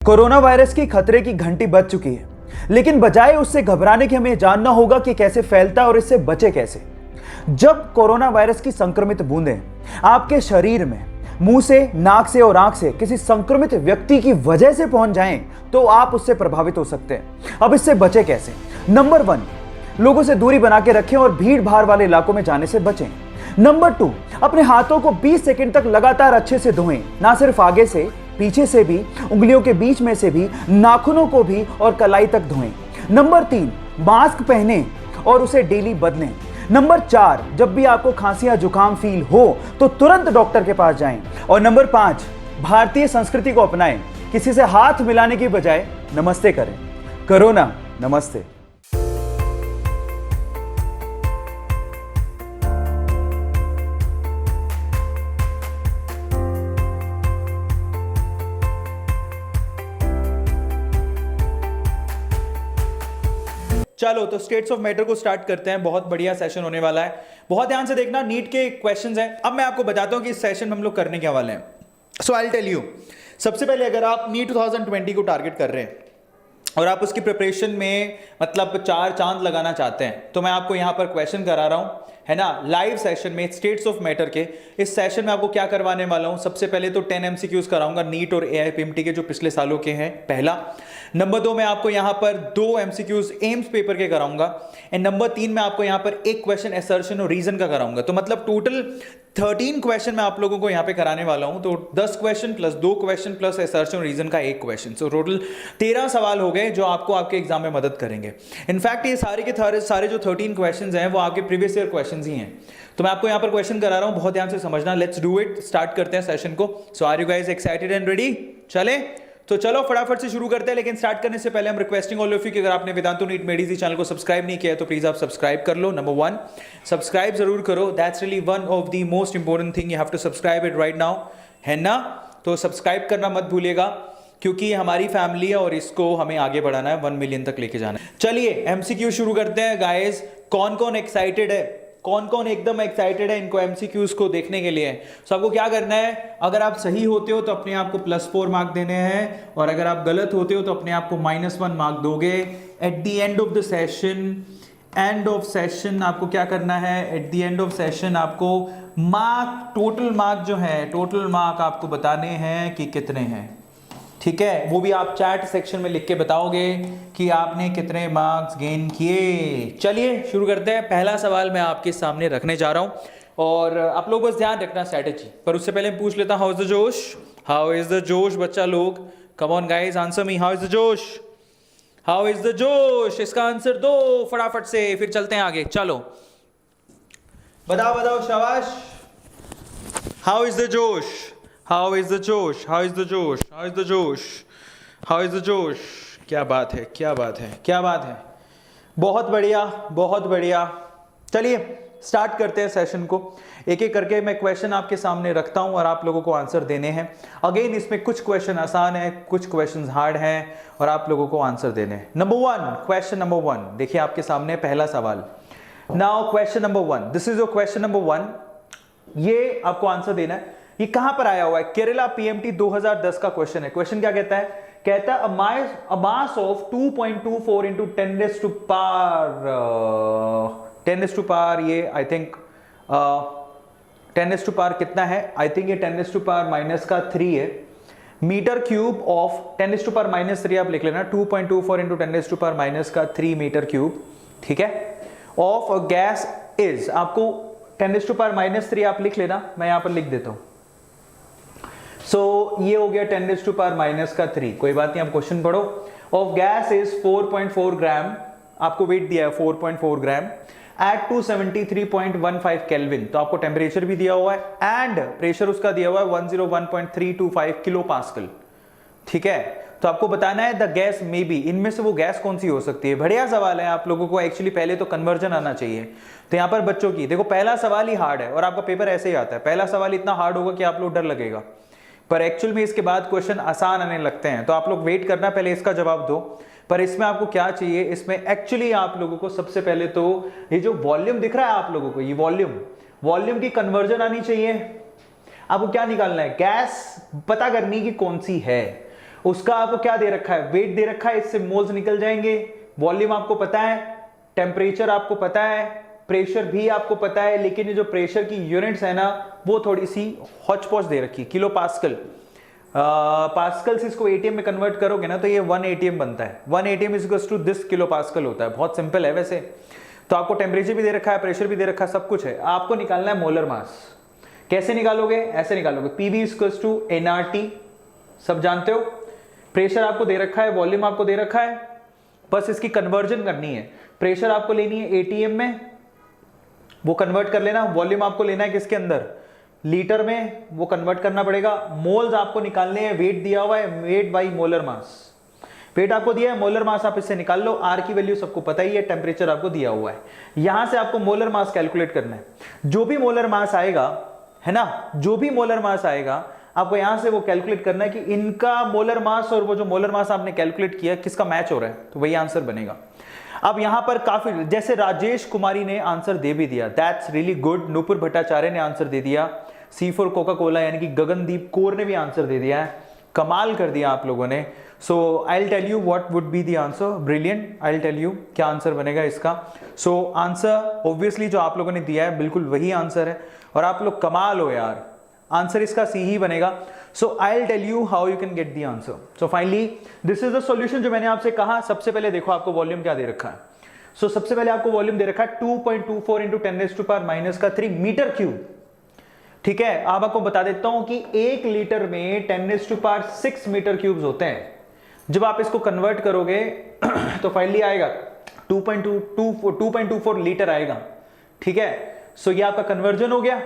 Corona virus की खतरे की घंटी बज चुकी है, लेकिन बजाय उससे घबराने के हमें जानना होगा कि कैसे फैलता है और इससे बचे कैसे। जब कोरोना वायरस की संक्रमित बूंदें आपके शरीर में मुंह से, नाक से और आंख से किसी संक्रमित व्यक्ति की वजह से पहुंच जाएं, तो आप उससे प्रभावित हो सकते हैं। अब इससे बचे कैसे? नंबर 1, लोगों से दूरी बना के रखें और भीड़ भाड़ वाले इलाकों में जाने से बचें। नंबर 2, अपने हाथों को 20 सेकंड तक लगातार अच्छे से धोएं, ना सिर्फ आगे से, पीछे से भी, उंगलियों के बीच में से भी, नाखूनों को भी और कलाई तक धोएं। नंबर 3, मास्क पहनें और उसे डेली बदलें। नंबर 4, जब भी आपको खांसी या जुकाम फील हो तो तुरंत डॉक्टर के पास जाएं। और नंबर 5, भारतीय संस्कृति को अपनाएं, किसी से हाथ मिलाने की बजाय नमस्ते करें। कोरोना नमस्ते। चलो तो स्टेट्स ऑफ मैटर को स्टार्ट करते हैं। बहुत बढ़िया सेशन होने वाला है, बहुत ध्यान से देखना। नीट के क्वेश्चंस हैं। अब मैं आपको बताता हूं कि इस सेशन में हम लोग करने के वाले हैं। सो आई विल टेल यू। सबसे पहले अगर आप नीट 2020 को टारगेट कर रहे हैं और आप उसकी प्रिपरेशन में मतलब 4 चांद लगाना चाहते हैं, तो मैं आपको यहां पर क्वेश्चन करा रहा हूं, है ना, लाइव सेशन में स्टेट्स ऑफ मैटर के। इस सेशन में आपको क्या करवाने वाला हूं, सबसे पहले तो 10 एमसीक्यूज कराऊंगा नीट और एआईपीएमटी के जो पिछले सालों के हैं, पहला। नंबर 2 मैं आपको यहां पर 2 एमसीक्यूज एम्स पेपर के कराऊंगा। एंड नंबर 3 मैं आपको यहां पर एक क्वेश्चन असर्शन और रीजन का कराऊंगा। तो मतलब टोटल 13 क्वेश्चन मैं आप लोगों को यहां पे कराने वाला हूं। तो 10 question plus 2 question plus assertion reason का एक क्वेश्चन, सो टोटल 13 सवाल हो गए जो आपको आपके एग्जाम में मदद करेंगे। इनफैक्ट ये सारे के सारे जो 13 क्वेश्चंस हैं वो आपके प्रीवियस ईयर क्वेश्चंस ही हैं। तो मैं आपको यहां पर क्वेश्चन करा रहा हूं, बहुत ध्यान से समझना। लेट्स डू इट, स्टार्ट करते हैं सेशन को। So are you guys excited and ready? चले तो चलो फटाफट से शुरू करते हैं। लेकिन स्टार्ट करने से पहले हम रिक्वेस्टिंग ऑल ऑफ यू कि अगर आपने वेदांतु नीट मेडीजी चैनल को सब्सक्राइब नहीं किया है तो प्लीज आप सब्सक्राइब कर लो। नंबर 1, सब्सक्राइब जरूर करो। That's really one of the most important thing, you have to subscribe it right now, है ना। तो सब्सक्राइब करना मत भूलिएगा, क्योंकि हमारी फैमिली है और इसको हमें आगे बढ़ाना है, 1 मिलियन तक लेके जाना है। चलिए एमसीक्यू शुरू करते हैं गाइस। कौन कौन एक्साइटेड है, कौन कौन एकदम एक्साइटेड है इनको एमसीक्यूज को देखने के लिए? सो आपको क्या करना है, अगर आप सही होते हो तो अपने आप को +4 मार्क देने हैं, और अगर आप गलत होते हो तो अपने आप को -1 मार्क दोगे। At the end of the session, end of session आपको क्या करना है, at the end of session आपको मार्क, टोटल मार्क जो है, टोटल मार्क आपको बताने हैं कि कितने हैं, ठीक है। वो भी आप चैट सेक्शन में लिख के बताओगे कि आपने कितने मार्क्स गेन किए। चलिए शुरू करते हैं। पहला सवाल मैं आपके सामने रखने जा रहा हूं और आप लोग बस ध्यान रखना स्ट्रेटेजी पर। उससे पहले मैं पूछ लेता हूं, हाउ इज द जोश? हाउ इज द जोश बच्चा लोग? Come on guys, answer me, how is the जोश? हाउ इज द जोश? इसका आंसर दो फटाफट से, फिर चलते हैं आगे। चलो बताओ बताओ, शाबाश। हाउ इज द जोश? How is the जोश? How is the जोश? How is the जोश? How is the जोश? क्या बात है, क्या बात है, क्या बात है। बहुत बढ़िया, बहुत बढ़िया। चलिए स्टार्ट करते हैं सेशन को। एक एक करके मैं क्वेश्चन आपके सामने रखता हूं और आप लोगों को आंसर देने हैं। अगेन इसमें कुछ क्वेश्चन आसान है, कुछ क्वेश्चन हार्ड हैं और आप लोगों को आंसर देने हैं। नंबर 1, क्वेश्चन नंबर 1 देखिए आपके सामने पहला सवाल। Now question number 1, this is your question number 1। ये आपको आंसर देना है। ये कहां पर आया हुआ है? केरला पीएमटी 2010 का क्वेश्चन है। क्वेश्चन क्या कहता है? कहता है a mass of 2.24 into 10 raise to power, ये I think 10 raise to power कितना है? आई थिंक ये 10 रेज़ टू पावर -3 है। Metre cube of 10 raise to power -3 आप लिख लेना, 2.24 into 10 raise to power -3 metre cube, ठीक है। ऑफ गैस इज, आपको 10 रेज़ टू पावर -3 आप लिख लेना, मैं यहां पर लिख देता हूं। सो ये हो गया 10 रेज़ टू पावर -3, कोई बात नहीं, आप क्वेश्चन पढ़ो। ऑफ गैस इज 4.4 ग्राम, आपको वेट दिया है 4.4 ग्राम एट 273.15 केल्विन। तो आपको टेम्परेचर भी दिया हुआ है एंड प्रेशर उसका दिया हुआ है 101.325 किलो पास्कल, ठीक है। तो आपको बताना है द गैस मे बी, इनमें से वो गैस कौन सी हो सकती है। बढ़िया सवाल है, आप लोगों को एक्चुअली पहले तो कन्वर्जन आना चाहिए। तो यहाँ पर बच्चों की देखो, पहला सवाल ही हार्ड है और आपका पेपर ऐसे ही आता है। पहला सवाल इतना हार्ड होगा कि आप लोग डर लगेगा, पर एक्चुअल में इसके बाद क्वेश्चन आसान आने लगते हैं। तो आप लोग वेट करना, पहले इसका जवाब दो। पर इसमें आपको क्या चाहिए, इसमें एक्चुअली आप लोगों को सबसे पहले तो ये जो वॉल्यूम दिख रहा है आप लोगों को, ये वॉल्यूम की कन्वर्जन आनी चाहिए। आपको क्या निकालना है? गैस पता करनी कि कौन सी है। उसका आपको क्या दे रखा है, वेट दे रखा है, इससे मोल्स निकल जाएंगे। वॉल्यूम आपको पता है, टेम्परेचर आपको पता है, प्रेशर भी आपको पता है, लेकिन ये जो प्रेशर की यूनिट्स है ना वो थोड़ी सी हौच पौच दे रखी है, किलो पास्कल। पास्कल से इसको एटीएम में कन्वर्ट करोगे ना तो ये 1 एटीएम बनता है। 1 ATM is equals to this kilo pascal होता है। बहुत सिंपल है वैसे तो। आपको टेम्परेचर भी दे रखा है, प्रेशर भी दे रखा है, सब कुछ है। आपको निकालना है मोलर मास। कैसे निकालोगे, ऐसे निकालोगे, पीवी इक्वल्स टू एनआरटी, सब जानते हो। प्रेशर आपको दे रखा है, वॉल्यूम आपको दे रखा है, बस इसकी कन्वर्जन करनी है। प्रेशर आपको लेनी है एटीएम में, वो कन्वर्ट कर लेना। वॉल्यूम आपको लेना है किसके अंदर, लीटर में, वो कन्वर्ट करना पड़ेगा। मोल्स आपको निकालने हैं, वेट दिया हुआ है, weight by molar mass. Weight आपको दिया है, मोलर मास आप इससे निकाल लो। आर की वैल्यू सबको पता ही है, टेम्परेचर आपको दिया हुआ है। यहां से आपको मोलर मास कैलकुलेट करना है। जो भी मोलर मास आएगा, है ना, जो भी मोलर मास आएगा आपको यहां से वो कैलकुलेट करना है कि इनका मोलर मास और वो जो मोलर मास आपने कैलकुलेट किया किसका मैच हो रहा है, तो वही आंसर बनेगा। अब यहां पर काफी, जैसे राजेश कुमारी ने आंसर दे भी दिया, that's really good. Nupur Bhattacharya ने आंसर दे दिया। C4 कोका कोला यानी कि गगनदीप कौर ने भी आंसर दे दिया है। कमाल कर दिया आप लोगों ने। So I will tell you what would be the answer. Brilliant. I will tell you क्या आंसर बनेगा इसका। सो आंसर ऑब्वियसली जो आप लोगों ने दिया है बिल्कुल वही आंसर है, और आप लोग कमाल हो यार। आंसर इसका सी ही बनेगा। So I will tell you how you can get the answer. So finally this is the solution जो मैंने आपसे कहा। सबसे पहले देखो आपको वॉल्यूम क्या दे रखा है। सो सबसे पहले आपको वॉल्यूम दे रखा है 2.24 इंटू 10⁻³ मीटर क्यूब। ठीक है, अब आपको बता देता हूं कि 1 लीटर में 10⁻6 मीटर क्यूब्स होते हैं। जब आप इसको कन्वर्ट करोगे तो फाइनली आएगा 2.24 लीटर आएगा। ठीक है, सो ये आपका कन्वर्जन हो गया।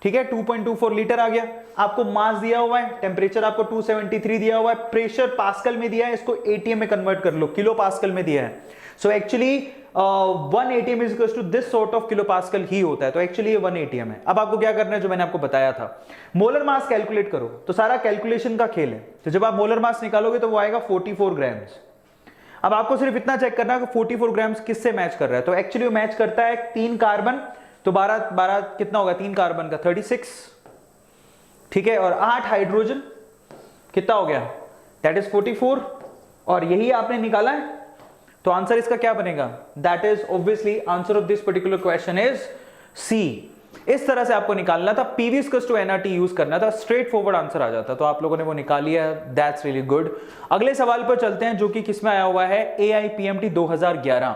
ठीक है, 2.24 लीटर आ गया। आपको मास दिया हुआ है, टेम्परेचर आपको 273 दिया हुआ है, प्रेशर पास्कल में दिया है, इसको एटीएम में कन्वर्ट कर लो, किलो पास्कल में दिया है। So actually 1 ATM is equals to this sort of kilo pascal ही होता है। तो एक्चुअली ये 1 एटीएम है। अब आपको क्या करना है, जो मैंने आपको बताया था, मोलर मास कैलकुलेट करो। तो सारा कैलकुलेशन का खेल है। तो जब आप मोलर मास निकालोगे तो वो आएगा 44 ग्राम्स। अब आपको सिर्फ इतना चेक करना है कि 44 ग्राम्स किससे मैच कर रहा है। तो एक्चुअली वो मैच करता है 3 कार्बन, तो 12 कितना होगा, 3 कार्बन का 36। ठीक है, और 8 हाइड्रोजन कितना हो गया, दैट इज 44। और यही आपने निकाला है। तो आंसर इसका क्या बनेगा, that is obviously answer of this particular question is C. इस तरह से आपको निकालना था, PV equals to NRT use करना था, स्ट्रेट फॉरवर्ड आंसर आ जाता। तो आप लोगों ने वो निकाल लिया, दैट्स रियली गुड। अगले सवाल पर चलते हैं, जो कि किसमें आया हुआ है, AIPMT 2011।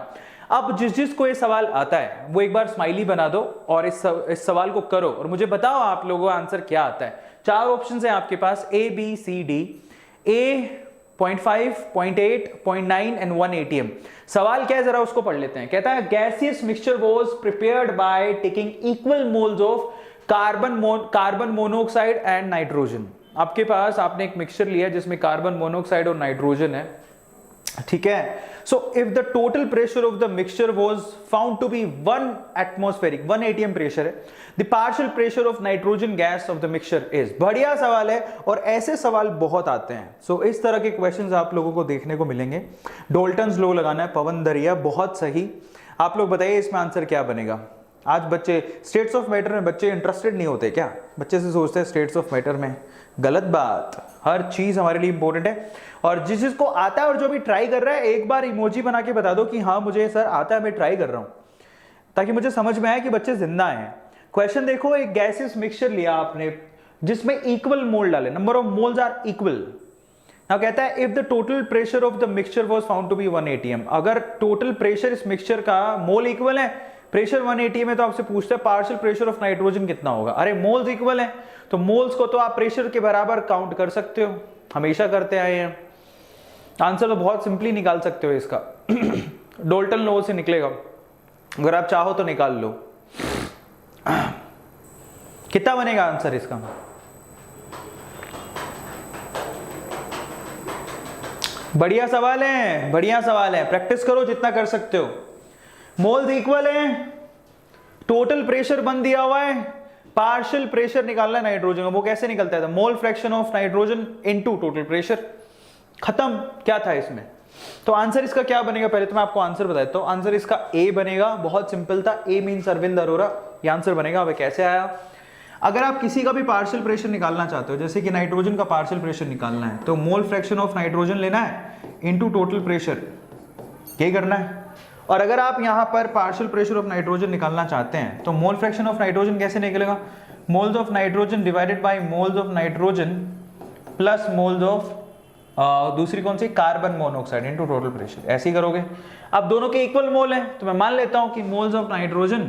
अब जिसको ये सवाल आता है वो एक बार स्माइली बना दो और इस सवाल को करो और मुझे बताओ आप लोगों का आंसर क्या आता है। 4 ऑप्शन है आपके पास, A B C D। A 0.5, 0.8, 0.9 and 1 ATM। सवाल क्या है जरा उसको पढ़ लेते हैं। कहता है gaseous mixture was prepared by taking equal moles of carbon monoxide and nitrogen. आपके पास आपने एक मिक्सचर लिया जिसमें कार्बन मोनोऑक्साइड और नाइट्रोजन है। ठीक है, so if the total pressure of the mixture was found to be 1 atmospheric 1 atm pressure है, the partial pressure of nitrogen gas of the mixture is। बढ़िया सवाल है और ऐसे सवाल बहुत आते हैं। so इस तरह के क्वेश्चंस आप लोगों को देखने को मिलेंगे। डोल्टन्स लॉ लगाना है, पवन दरिया, बहुत सही। आप लोग बताइए इसमें आंसर क्या बनेगा। आज बच्चे स्टेट्स ऑफ मैटर में बच्चे इंटरेस्टेड नहीं होते क्या, बच्चे से सोचते हैं स्टेट्स ऑफ मैटर में, गलत बात। हर चीज हमारे लिए इंपॉर्टेंट है और जिस जिसको आता है और जो भी ट्राई कर रहा है एक बार इमोजी बना के बता दो कि हाँ मुझे सर आता है, मैं ट्राई कर रहा हूं, ताकि मुझे समझ में आए कि बच्चे जिंदा हैं। क्वेश्चन देखो, एक गैसियस मिक्सचर लिया आपने जिसमें इक्वल मोल डाले, number of moles are equal. Now कहता है if the total pressure of the mixture was found to be 1 atm। अगर टोटल प्रेशर इस मिक्सचर का मोल इक्वल है, प्रेशर 1 atm है, तो आपसे पूछता है पार्शियल प्रेशर ऑफ नाइट्रोजन कितना होगा। अरे मोल्स इक्वल है तो मोल्स को तो आप प्रेशर के बराबर काउंट कर सकते हो, हमेशा करते आए हैं। आंसर तो बहुत सिंपली निकाल सकते हो इसका डोल्टन लॉ से निकलेगा, अगर आप चाहो तो निकाल लो। कितना बनेगा आंसर इसका, बढ़िया सवाल है, बढ़िया सवाल है, प्रैक्टिस करो जितना कर सकते हो। मोल्स इक्वल है, टोटल प्रेशर बन दिया हुआ है, पार्शियल प्रेशर निकालना है नाइट्रोजन का, वो कैसे निकलता है, mole fraction of nitrogen into total pressure, खत्म। क्या था इसमें, तो आंसर इसका क्या बनेगा, पहले तो मैं आपको आंसर बताता हूं। आंसर इसका ए बनेगा, बहुत सिंपल था, ए मीन्स अरविंद अरोरा, ये आंसर बनेगा। अब कैसे आया, अगर आप किसी का भी पार्शियल प्रेशर निकालना चाहते हो, जैसे कि नाइट्रोजन का पार्शियल प्रेशर निकालना है, तो मोल फ्रैक्शन ऑफ नाइट्रोजन लेना है इनटू टोटल प्रेशर, यही करना है। और अगर आप यहाँ पर पार्शियल प्रेशर ऑफ नाइट्रोजन निकालना चाहते हैं तो मोल फ्रैक्शन ऑफ नाइट्रोजन कैसे निकलेगा? Moles of nitrogen divided by moles of nitrogen plus moles of दूसरी कौन सी, carbon monoxide into total pressure, ऐसे ही करोगे। अब दोनों के इक्वल मोल है तो मैं मान लेता हूं कि moles of nitrogen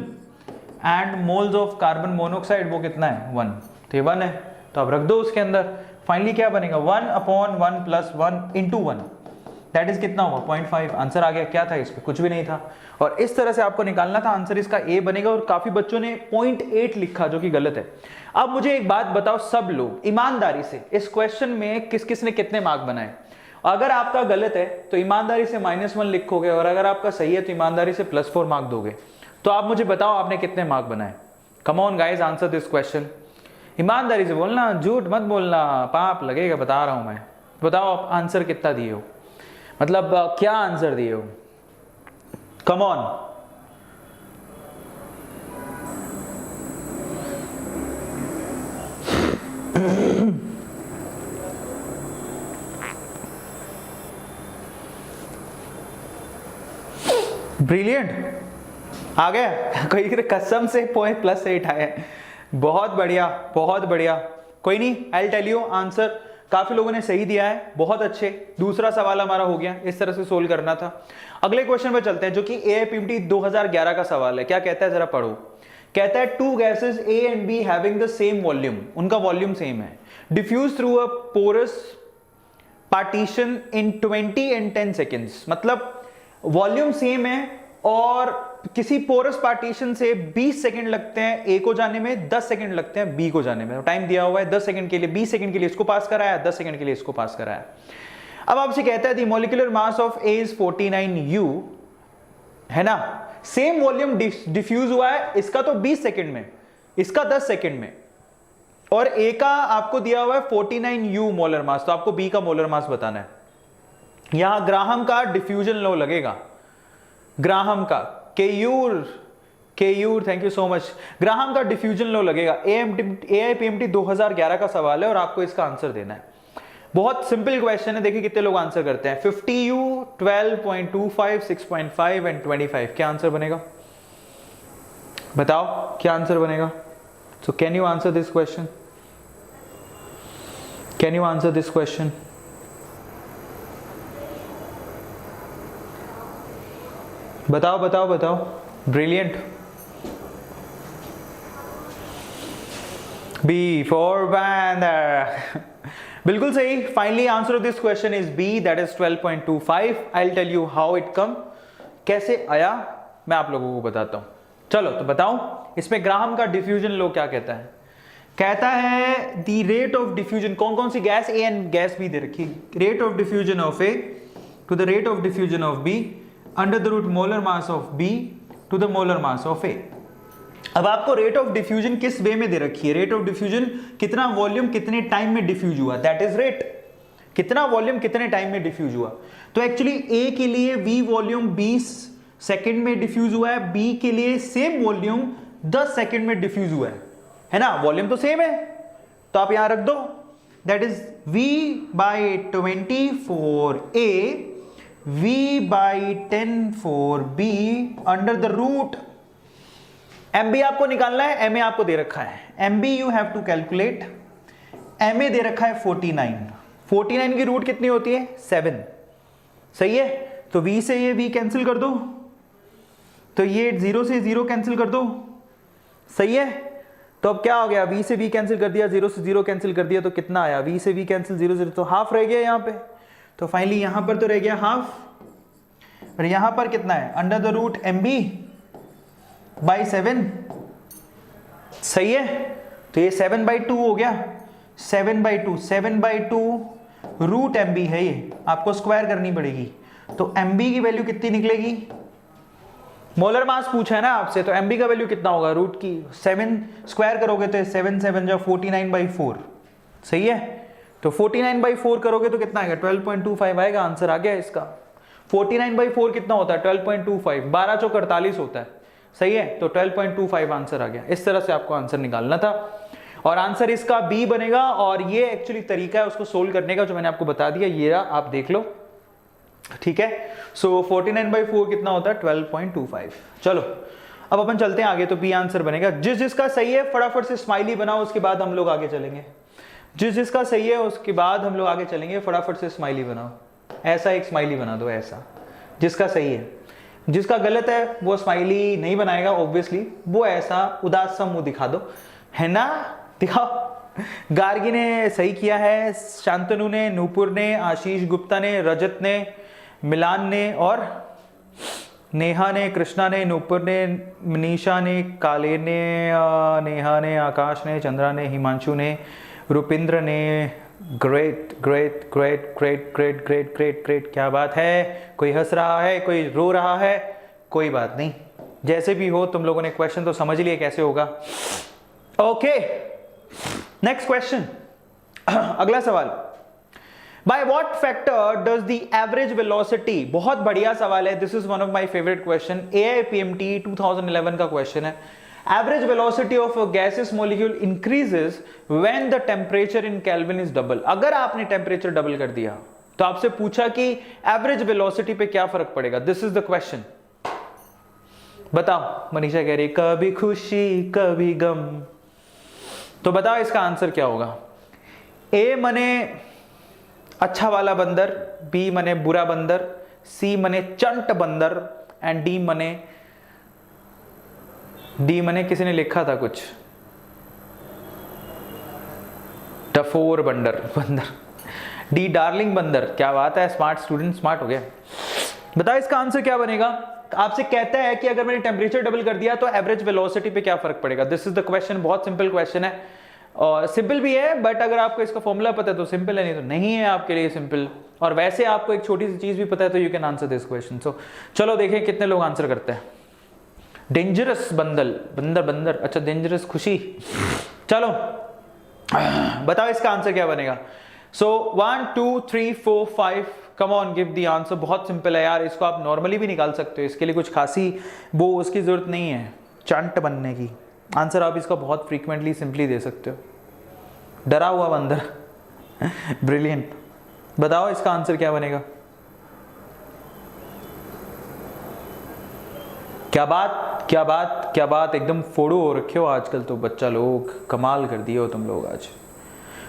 and moles of carbon monoxide वो कितना है, 1, तो ये 1 है, तो आप रख दो उसके अंदर। फाइनली क्या बनेगा, 1/1 प्लस 1 इंटू 1, दैट इज कितना हुआ, 0.5। आंसर आ गया। क्या था इसमें, कुछ भी नहीं था। और इस तरह से आपको निकालना था, आंसर इसका ए बनेगा। और काफी बच्चों ने 0.8 लिखा जो कि गलत है। अब मुझे एक बात बताओ, सब लोग ईमानदारी से इस क्वेश्चन में किस किस ने कितने मार्क बनाए? अगर आपका गलत है तो ईमानदारी से -1 लिखोगे, और अगर आपका सही है तो ईमानदारी से +4 मार्क दोगे। तो आप मुझे बताओ आपने कितने मार्क बनाए? Come on guys, answer this question. ईमानदारी से बोलना, झूठ मत बोलना, पाप लगेगा, बता रहा हूं मैं। बताओ आप आंसर कितना दिए हो, मतलब क्या आंसर दिए हो? Come on. ब्रिलियंट, आ गया कोई कसम से +8 आया। बहुत बढ़िया, बहुत बढ़िया। कोई नहीं, आई टेल यू आंसर। काफी लोगों ने सही दिया है, बहुत अच्छे। दूसरा सवाल हमारा हो गया, इस तरह से सोल्व करना था। अगले क्वेश्चन पे चलते हैं जो कि AIPMT 2011 का सवाल है। क्या कहता है, जरा पढ़ो। कहता है 2 gases A and B having the same volume, उनका वॉल्यूम सेम है, diffuse through a porous partition in 20 and 10 seconds. मतलब वॉल्यूम सेम है और किसी पोरस पार्टीशन से 20 सेकंड लगते हैं ए को जाने में, 10 सेकंड लगते हैं बी को जाने में। टाइम दिया हुआ है 10 सेकंड के लिए, 20 सेकंड के लिए इसको पास कराया, 10 सेकंड के लिए इसको पास कराया। अब आपसे कहता है the molecular mass of A is 49U, है ना। सेम वॉल्यूम डिफ्यूज हुआ है, इसका तो 20 सेकंड में, इसका 10 सेकंड में, और ए का आपको दिया हुआ है 49U मोलर मास। तो आपको बी का मोलर मास बताना है। यहां ग्राहम का डिफ्यूजन लॉ लगेगा, ग्राहम का, Keyur, thank you so much. Graham का डिफ्यूजन लॉ लगेगा। AIPMT 2011 का सवाल है और आपको इसका आंसर देना है। बहुत सिंपल क्वेश्चन है, देखिए कितने लोग आंसर करते हैं। 50U, 12.25, 6.5 and 25। क्या आंसर बनेगा, बताओ क्या आंसर बनेगा? So can you answer this question, can you answer this question? बताओ बताओ बताओ। ब्रिलियंट। बी फॉर बैंडर, बिल्कुल सही। Finally answer of this question is B, that is 12.25। I will tell you how it come, कैसे आया मैं आप लोगों को बताता हूं। चलो तो बताओ, इसमें ग्राहम का डिफ्यूजन लॉ क्या कहता है? कहता है द रेट ऑफ डिफ्यूजन, कौन कौन सी gas, A and gas B दे रखी, rate of diffusion of A to the rate of diffusion of B under the root molar mass of B to the molar mass of A. अब आपको rate of diffusion किस वे में दे रखी है? Rate of diffusion कितना volume कितने time में diffuse हुआ, दैट इज रेट। कितना वॉल्यूम कितने टाइम में डिफ्यूज हुआ। तो एक्चुअली ए के लिए V वॉल्यूम 20 सेकंड में डिफ्यूज हुआ है, बी के लिए सेम वॉल्यूम 10 सेकंड में डिफ्यूज हुआ है ना। वॉल्यूम तो सेम है, तो आप यहां रख दो, that is V/20 for A, V/10 for B under the root. MB आपको निकालना है, MA आपको दे रखा है, MB you have to calculate. MA दे रखा है 49, 49 की रूट कितनी होती है, 7, सही है। तो V से ये V कैंसिल कर दो, तो ये 0 से 0 कैंसिल कर दो, सही है। तो अब क्या हो गया, V से V कैंसिल कर दिया, 0 से 0 कैंसिल कर दिया, तो कितना आया, V से V कैंसिल 0 0, तो हाफ रह गया यहाँ पे। तो फाइनली यहां पर तो रह गया हाफ, और यहां पर कितना है, अंडर द रूट MB/7, सही है। तो ये 7/2 हो गया, 7/2, 7/2 रूट MB है, ये आपको स्क्वायर करनी पड़ेगी। तो MB की वैल्यू कितनी निकलेगी, मोलर मास पूछा है ना आपसे, तो MB का वैल्यू कितना होगा, रूट की 7 स्क्वायर करोगे तो 7 7 जो 49/4, सही है। तो 49/4 करोगे तो कितना आएगा, 12.25 आएगा। आंसर आ गया इसका। 49/4 कितना होता है, 12.25, 12 चौक 48 होता है, सही है। तो 12.25 आंसर आ गया। इस तरह से आपको आंसर निकालना था। और आंसर इसका बी बनेगा। और ये एक्चुअली तरीका है उसको सोल्व करने का जो मैंने आपको बता दिया, ये रहा, आप देख लो, ठीक है। सो 49/4 कितना होता है? 12.25। चलो अब अपन चलते हैं आगे, तो बी आंसर बनेगा। जिसका सही है फटाफट से स्माइली बनाओ, उसके बाद हम लोग आगे चलेंगे। जिसका सही है उसके बाद हम लोग आगे चलेंगे, फटाफट से स्माइली बनाओ, ऐसा एक स्माइली बना दो, ऐसा, जिसका सही है। जिसका गलत है वो स्माइली नहीं बनाएगा ऑब्वियसली, वो ऐसा उदास सा मुंह दिखा दो, है ना, दिखाओ। गार्गी ने सही किया है, शांतनु ने, नूपुर ने, आशीष गुप्ता ने, रजत ने, मिलान ने, और नेहा ने, कृष्णा ने, नूपुर ने, मनीषा ने, काले ने, नेहा ने, आकाश ने, चंद्रा ने, हिमांशु ने, रुपिंद्र ने। Great great great great great great great great, क्या बात है। कोई हंस रहा है, कोई रो रहा है, कोई बात नहीं, जैसे भी हो तुम लोगों ने क्वेश्चन तो समझ लिए कैसे होगा। ओके, नेक्स्ट क्वेश्चन, अगला सवाल। By what factor does the average velocity, बहुत बढ़िया सवाल है, this is one of my favourite question, AIPMT 2011 का क्वेश्चन है। Average velocity of a gaseous molecule increases when the temperature in Kelvin is double। अगर आपने टेम्परेचर डबल कर दिया तो आपसे पूछा कि एवरेज वेलोसिटी पे क्या फर्क पड़ेगा, दिस इज द क्वेश्चन। बताओ, मनीषा कह रही कभी खुशी कभी गम, तो बताओ इसका आंसर क्या होगा। ए मने अच्छा वाला बंदर, बी मने बुरा बंदर, सी मने चंट बंदर, एंड डी मने किसी ने लिखा था कुछ, टफोर बंदर, डी डार्लिंग बंदर। क्या बात है, स्मार्ट स्टूडेंट, स्मार्ट हो गया। बताओ इसका आंसर क्या बनेगा। आपसे कहता है कि अगर मैंने टेम्परेचर डबल कर दिया तो एवरेज वेलोसिटी पे क्या फर्क पड़ेगा, दिस इज द क्वेश्चन। बहुत सिंपल क्वेश्चन है, और सिंपल भी है, बट अगर आपको इसका फॉर्मूला पता है तो सिंपल है, नहीं तो नहीं है आपके लिए सिंपल। और वैसे आपको एक छोटी सी चीज भी पता है तो you can answer this question. So चलो देखें कितने लोग आंसर करते हैं। डेंजरस बंदर, अच्छा डेंजरस खुशी। चलो बताओ इसका आंसर क्या बनेगा। सो 1 2 3 4 5, come on give the answer. बहुत सिंपल है यार, इसको आप नॉर्मली भी निकाल सकते हो, इसके लिए कुछ खासी वो उसकी जरूरत नहीं है चंट बनने की। आंसर आप इसका बहुत फ्रीक्वेंटली सिंपली दे सकते हो, डरा हुआ बंदर। ब्रिलियंट। बताओ इसका आंसर क्या बनेगा। क्या बात क्या बात क्या बात, एकदम फोड़ो हो रखे हो आजकल तो बच्चा लोग, कमाल कर दिए हो तुम लोग आज।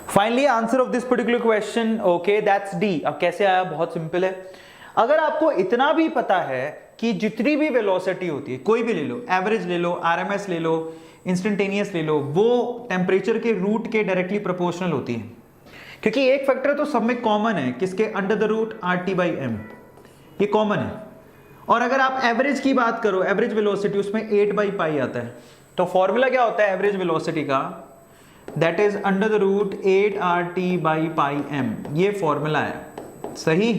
Finally answer of this particular question, okay that's D. अब कैसे आया, बहुत सिंपल है। अगर आपको इतना भी पता है कि जितनी भी वेलोसिटी होती है, कोई भी ले लो, एवरेज ले लो, आरएमएस ले लो, इंस्टेंटेनियस ले लो, वो टेम्परेचर के रूट के डायरेक्टली प्रोपोर्शनल होती है, क्योंकि एक फैक्टर तो सब में कॉमन है, किसके, अंडर द रूट RT/m, ये कॉमन है। और अगर आप एवरेज की बात करो, एवरेज वेलोसिटी, उसमें 8/π आता है। तो फॉर्मूला क्या होता है एवरेज वेलोसिटी का, that is under the root 8RT/πm, ये फॉर्मूला है, सही,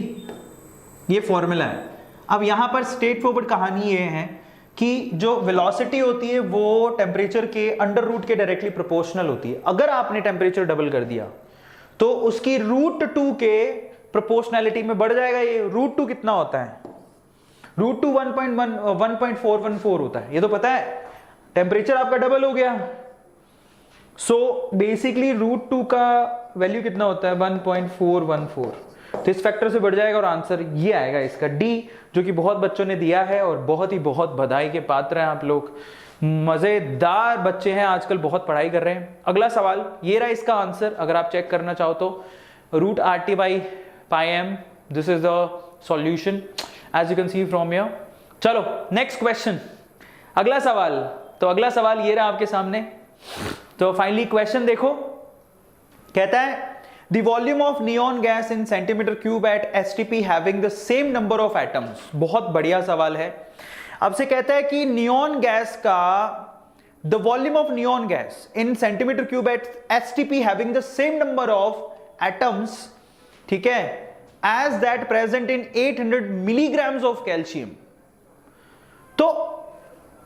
ये फॉर्मूला है। अब यहां पर स्ट्रेट फॉरवर्ड कहानी ये है कि जो वेलोसिटी होती है वो टेम्परेचर के अंडर रूट के डायरेक्टली प्रोपोर्शनल होती है। अगर आपने टेम्परेचर डबल कर दिया तो उसकी √2 के प्रोपोर्शनैलिटी में बढ़ जाएगा। ये √2 कितना होता है, √2 1.414 होता है, ये तो पता है। टेम्परेचर आपका डबल हो गया, सो बेसिकली √2 का वैल्यू कितना होता है, 1.414, तो इस फैक्टर से बढ़ जाएगा और आंसर ये आएगा इसका डी, जो कि बहुत बच्चों ने दिया है और बहुत बधाई के पात्र हैं आप लोग। मजेदार बच्चे हैं आजकल, बहुत पढ़ाई कर रहे हैं। अगला सवाल ये रहा इसका आंसर, अगर आप चेक करना चाहो तो √RT/πm, this is the solution as you can see from here. चलो नेक्स्ट क्वेश्चन, अगला सवाल। तो अगला सवाल ये रहा आपके सामने। तो फाइनली क्वेश्चन देखो, कहता है The volume of neon gas in centimeter cube at STP having the same number of atoms। बहुत बढ़िया सवाल है। अब से कहता है कि नियॉन गैस का the volume of neon gas in centimeter cube at STP having the same number of atoms, ठीक है, as that present in 800 milligrams of calcium। तो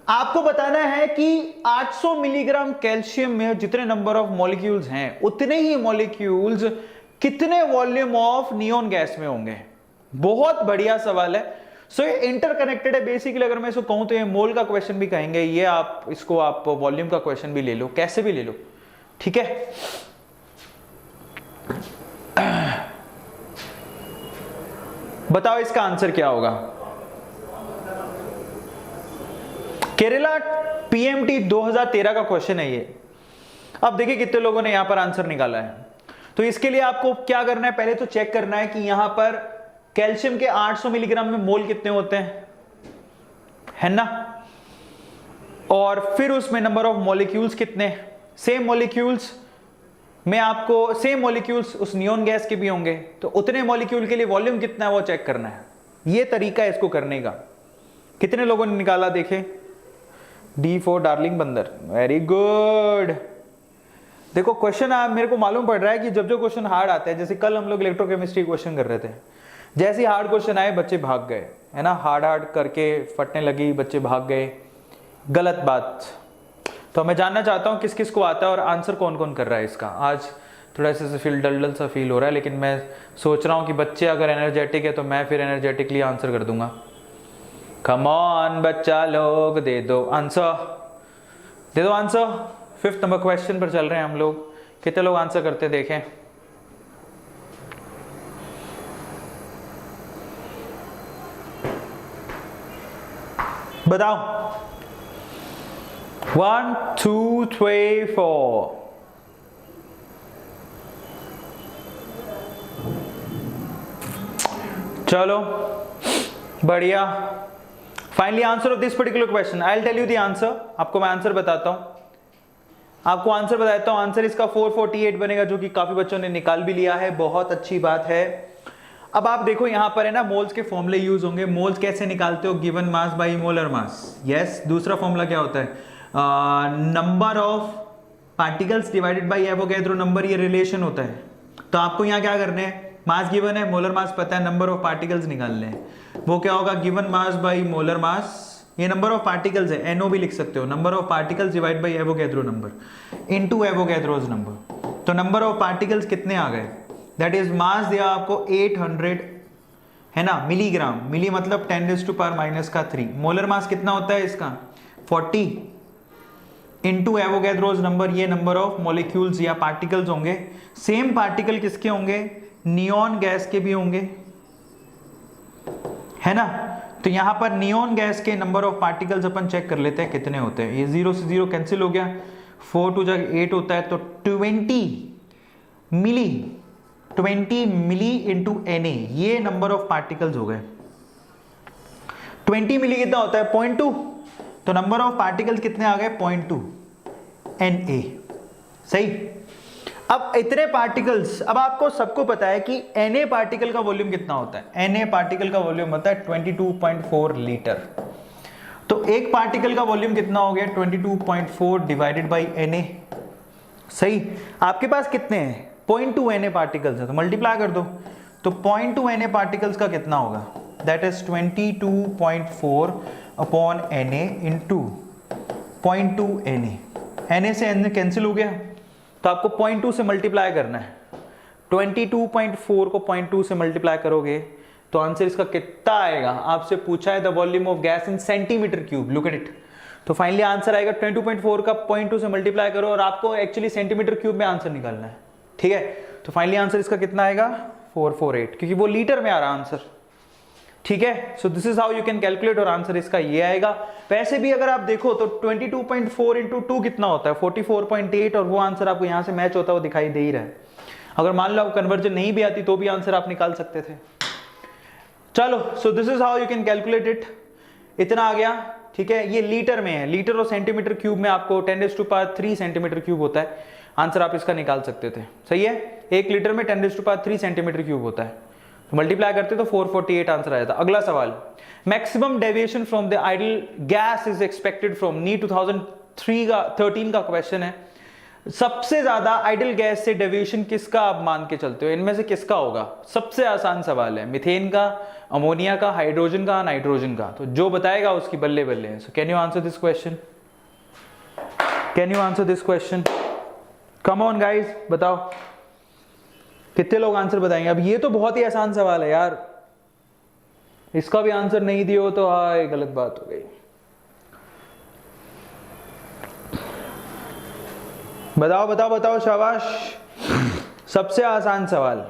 आपको बताना है कि 800 मिलीग्राम कैल्शियम में जितने नंबर ऑफ मॉलिक्यूल्स हैं उतने ही मॉलिक्यूल्स कितने वॉल्यूम ऑफ नियॉन गैस में होंगे। बहुत बढ़िया सवाल है। सो ये इंटरकनेक्टेड है बेसिकली। अगर मैं इसको कहूं तो ये मोल का क्वेश्चन भी कहेंगे, ये आप इसको आप वॉल्यूम का क्वेश्चन भी ले लो, कैसे भी ले लो, ठीक है, बताओ इसका आंसर क्या होगा। केरला पीएमटी 2013 का क्वेश्चन है ये। अब देखिए कितने लोगों ने यहां पर आंसर निकाला है। तो इसके लिए आपको क्या करना है, पहले तो चेक करना है कि यहां पर कैल्शियम के 800 मिलीग्राम में मोल कितने होते हैं, है ना, और फिर उसमें नंबर ऑफ मॉलिक्यूल्स कितने, सेम मॉलिक्यूल्स में आपको सेम मॉलिक्यूल्स उस नियोन गैस के भी होंगे, तो उतने मॉलिक्यूल के लिए वॉल्यूम कितना है वो चेक करना है। ये तरीका है इसको करने का। कितने लोगों ने निकाला देखें। D4 डार्लिंग बंदर, वेरी गुड। देखो क्वेश्चन मेरे को मालूम पड़ रहा है कि जब जो क्वेश्चन हार्ड आते हैं, जैसे कल हम लोग इलेक्ट्रोकेमिस्ट्री क्वेश्चन कर रहे थे, जैसे ही हार्ड क्वेश्चन आए बच्चे भाग गए, है ना, हार्ड करके फटने लगी, बच्चे भाग गए, गलत बात। तो मैं जानना चाहता हूँ किस किस को आता है और आंसर कौन कौन कर रहा है इसका। आज थोड़ा सा फील डल सा फील हो रहा है, लेकिन मैं सोच रहा हूँ कि बच्चे अगर एनर्जेटिक है तो मैं फिर एनर्जेटिकली आंसर कर दूंगा। कम ऑन बच्चा लोग, दे दो आंसर, दे दो आंसर। 5th नंबर क्वेश्चन पर चल रहे हैं हम लोग। कितने लोग आंसर करते देखें। बताओ। 1 2 3 4। चलो बढ़िया। Finally answer of this particular question, I will tell you the answer. आपको मैं आंसर बताता हूं, आपको आंसर बताता हूं। आंसर इसका 448 बनेगा, जो कि काफी बच्चों ने निकाल भी लिया है, बहुत अच्छी बात है। अब आप देखो यहां पर है ना, मोल्स के फॉर्मूले यूज होंगे। मोल्स कैसे निकालते हो, given mass by molar mass. Yes, दूसरा फॉर्मूला क्या होता है, number of particles divided by Avogadro number, ये रिलेशन होता है। तो आपको यहाँ क्या करने हैं, मास गिवन है, मोलर मास पता है, नंबर ऑफ पार्टिकल्स निकालने हैं। वो क्या होगा, गिवन मास बाई मोलर मास, ये नंबर ऑफ पार्टिकल्स है, एनओ भी लिख सकते हो, number of particles divide by Avogadro number into Avogadro's number. तो नंबर ऑफ पार्टिकल्स कितने आ गए, दैट इज मास दिया आपको 800, है ना, मिलीग्राम। मिली मतलब 10⁻⁻³ मोलर मास कितना होता है इसका 40 इनटू एवोगैड्रोज नंबर, ये नंबर ऑफ मॉलिक्यूल्स या पार्टिकल्स होंगे। सेम पार्टिकल किसके होंगे, नियॉन गैस के भी होंगे, है ना। तो यहां पर नियॉन गैस के नंबर ऑफ पार्टिकल्स अपन चेक कर लेते हैं कितने होते हैं। ये 0 से 0 कैंसिल हो गया, 4 2 8 होता है, तो 20 मिली इंटू Na, ये नंबर ऑफ पार्टिकल्स हो गए। 20 मिली कितना होता है 0.2, तो नंबर ऑफ पार्टिकल्स कितने आ गए 0.2 Na। सही। अब इतने पार्टिकल्स, अब आपको सबको पता है कि Na पार्टिकल का वॉल्यूम कितना होता है। Na पार्टिकल का वॉल्यूम होता है 22.4 लीटर। तो एक पार्टिकल का वॉल्यूम कितना हो गया 22.4 डिवाइडेड बाई Na। सही। आपके पास कितने हैं 0.2 Na पार्टिकल्स है, तो मल्टीप्लाई कर दो। तो 0.2 Na पार्टिकल्स का कितना होगा, that is 22.4 upon Na into 0.2 Na। Na से Na कैंसिल हो गया, तो आपको 0.2 से मल्टीप्लाई करना है। 22.4 को 0.2 से मल्टीप्लाई करोगे तो आंसर इसका कितना आएगा, आपसे पूछा है the volume of gas in centimetre cube, look at it. तो फाइनली आंसर आएगा 22.4 का 0.2 से मल्टीप्लाई करो, और आपको एक्चुअली सेंटीमीटर क्यूब में आंसर निकालना है, ठीक है। तो फाइनली आंसर इसका कितना आएगा 448, क्योंकि वो लीटर में आ रहा आंसर, ठीक है। So this is how you can calculate, और आंसर इसका ये आएगा। वैसे भी अगर आप देखो तो 22.4 इंटू 2 कितना होता है 44.8, और वो आंसर आपको यहां से मैच होता हुआ दिखाई दे ही रहा है। अगर मान लो कन्वर्जन नहीं भी आती तो भी आंसर आप निकाल सकते थे। चलो, सो this is how you can calculate it. इतना आ गया, ठीक है। ये लीटर में है, लीटर और सेंटीमीटर क्यूब में आपको 10⁻³ सेंटीमीटर क्यूब होता है। आंसर आप इसका निकाल सकते थे, सही है। 1 लीटर में 10⁻³ सेंटीमीटर क्यूब होता है, तो मल्टीप्लाई करते तो 448 आंसर आया था। अगला सवाल, maximum deviation from the ideal gas is expected from, NEET 2013 का क्वेश्चन है। सबसे ज्यादा आइडल गैस से डेविएशन किसका आप मान के चलते हो, इनमें से किसका होगा। सबसे आसान सवाल है, मिथेन का, अमोनिया का, हाइड्रोजन का, नाइट्रोजन का। तो जो बताएगा उसकी बल्ले बल्ले है। सो can you answer this question, can you answer this question, come on guys, बताओ कितने लोग आंसर बताएंगे। अब ये तो बहुत ही आसान सवाल है यार, इसका भी आंसर नहीं दियो तो हाय गलत बात हो गई। बताओ बताओ बताओ, शाबाश। सबसे आसान सवाल,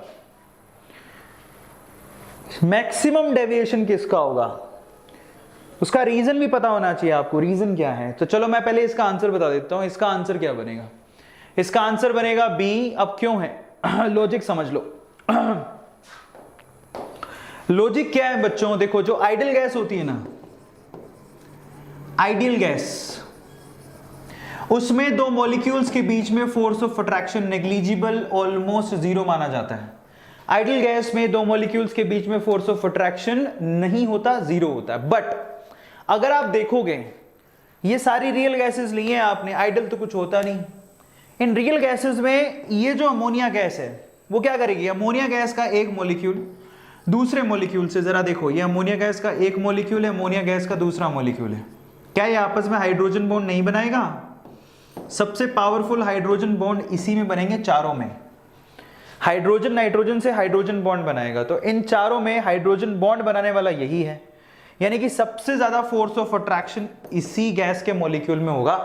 मैक्सिमम डेविएशन किसका होगा? उसका रीजन भी पता होना चाहिए आपको, रीजन क्या है। तो चलो मैं पहले इसका आंसर बता देता हूं। इसका आंसर क्या बनेगा? इसका आंसर बनेगा बी। अब क्यों है? लॉजिक समझ लो। लॉजिक क्या है बच्चों? देखो, जो आइडियल गैस होती है ना, आइडियल गैस, उसमें दो मॉलिक्यूल्स के बीच में force of attraction negligible, almost zero माना जाता है। आइडियल गैस में दो मॉलिक्यूल्स के बीच में फोर्स ऑफ अट्रैक्शन नहीं होता, जीरो होता है। बट अगर आप देखोगे, ये सारी रियल गैसेस ली हैं आपने, आइडियल तो कुछ होता नहीं। इन रियल गैसेस में ये जो अमोनिया गैस है वो क्या करेगी? अमोनिया गैस का एक मॉलिक्यूल दूसरे मॉलिक्यूल से, जरा देखो, ये अमोनिया गैस का एक मॉलिक्यूल है, अमोनिया गैस का दूसरा मॉलिक्यूल है, क्या ये आपस में हाइड्रोजन बॉन्ड नहीं बनाएगा? सबसे पावरफुल हाइड्रोजन बॉन्ड इसी में बनेंगे, चारों में। हाइड्रोजन नाइट्रोजन से हाइड्रोजन बॉन्ड बनाएगा, तो इन चारों में हाइड्रोजन बॉन्ड बनाने वाला यही है। यानी कि सबसे ज्यादा फोर्स ऑफ अट्रैक्शन इसी गैस के मॉलिक्यूल में होगा,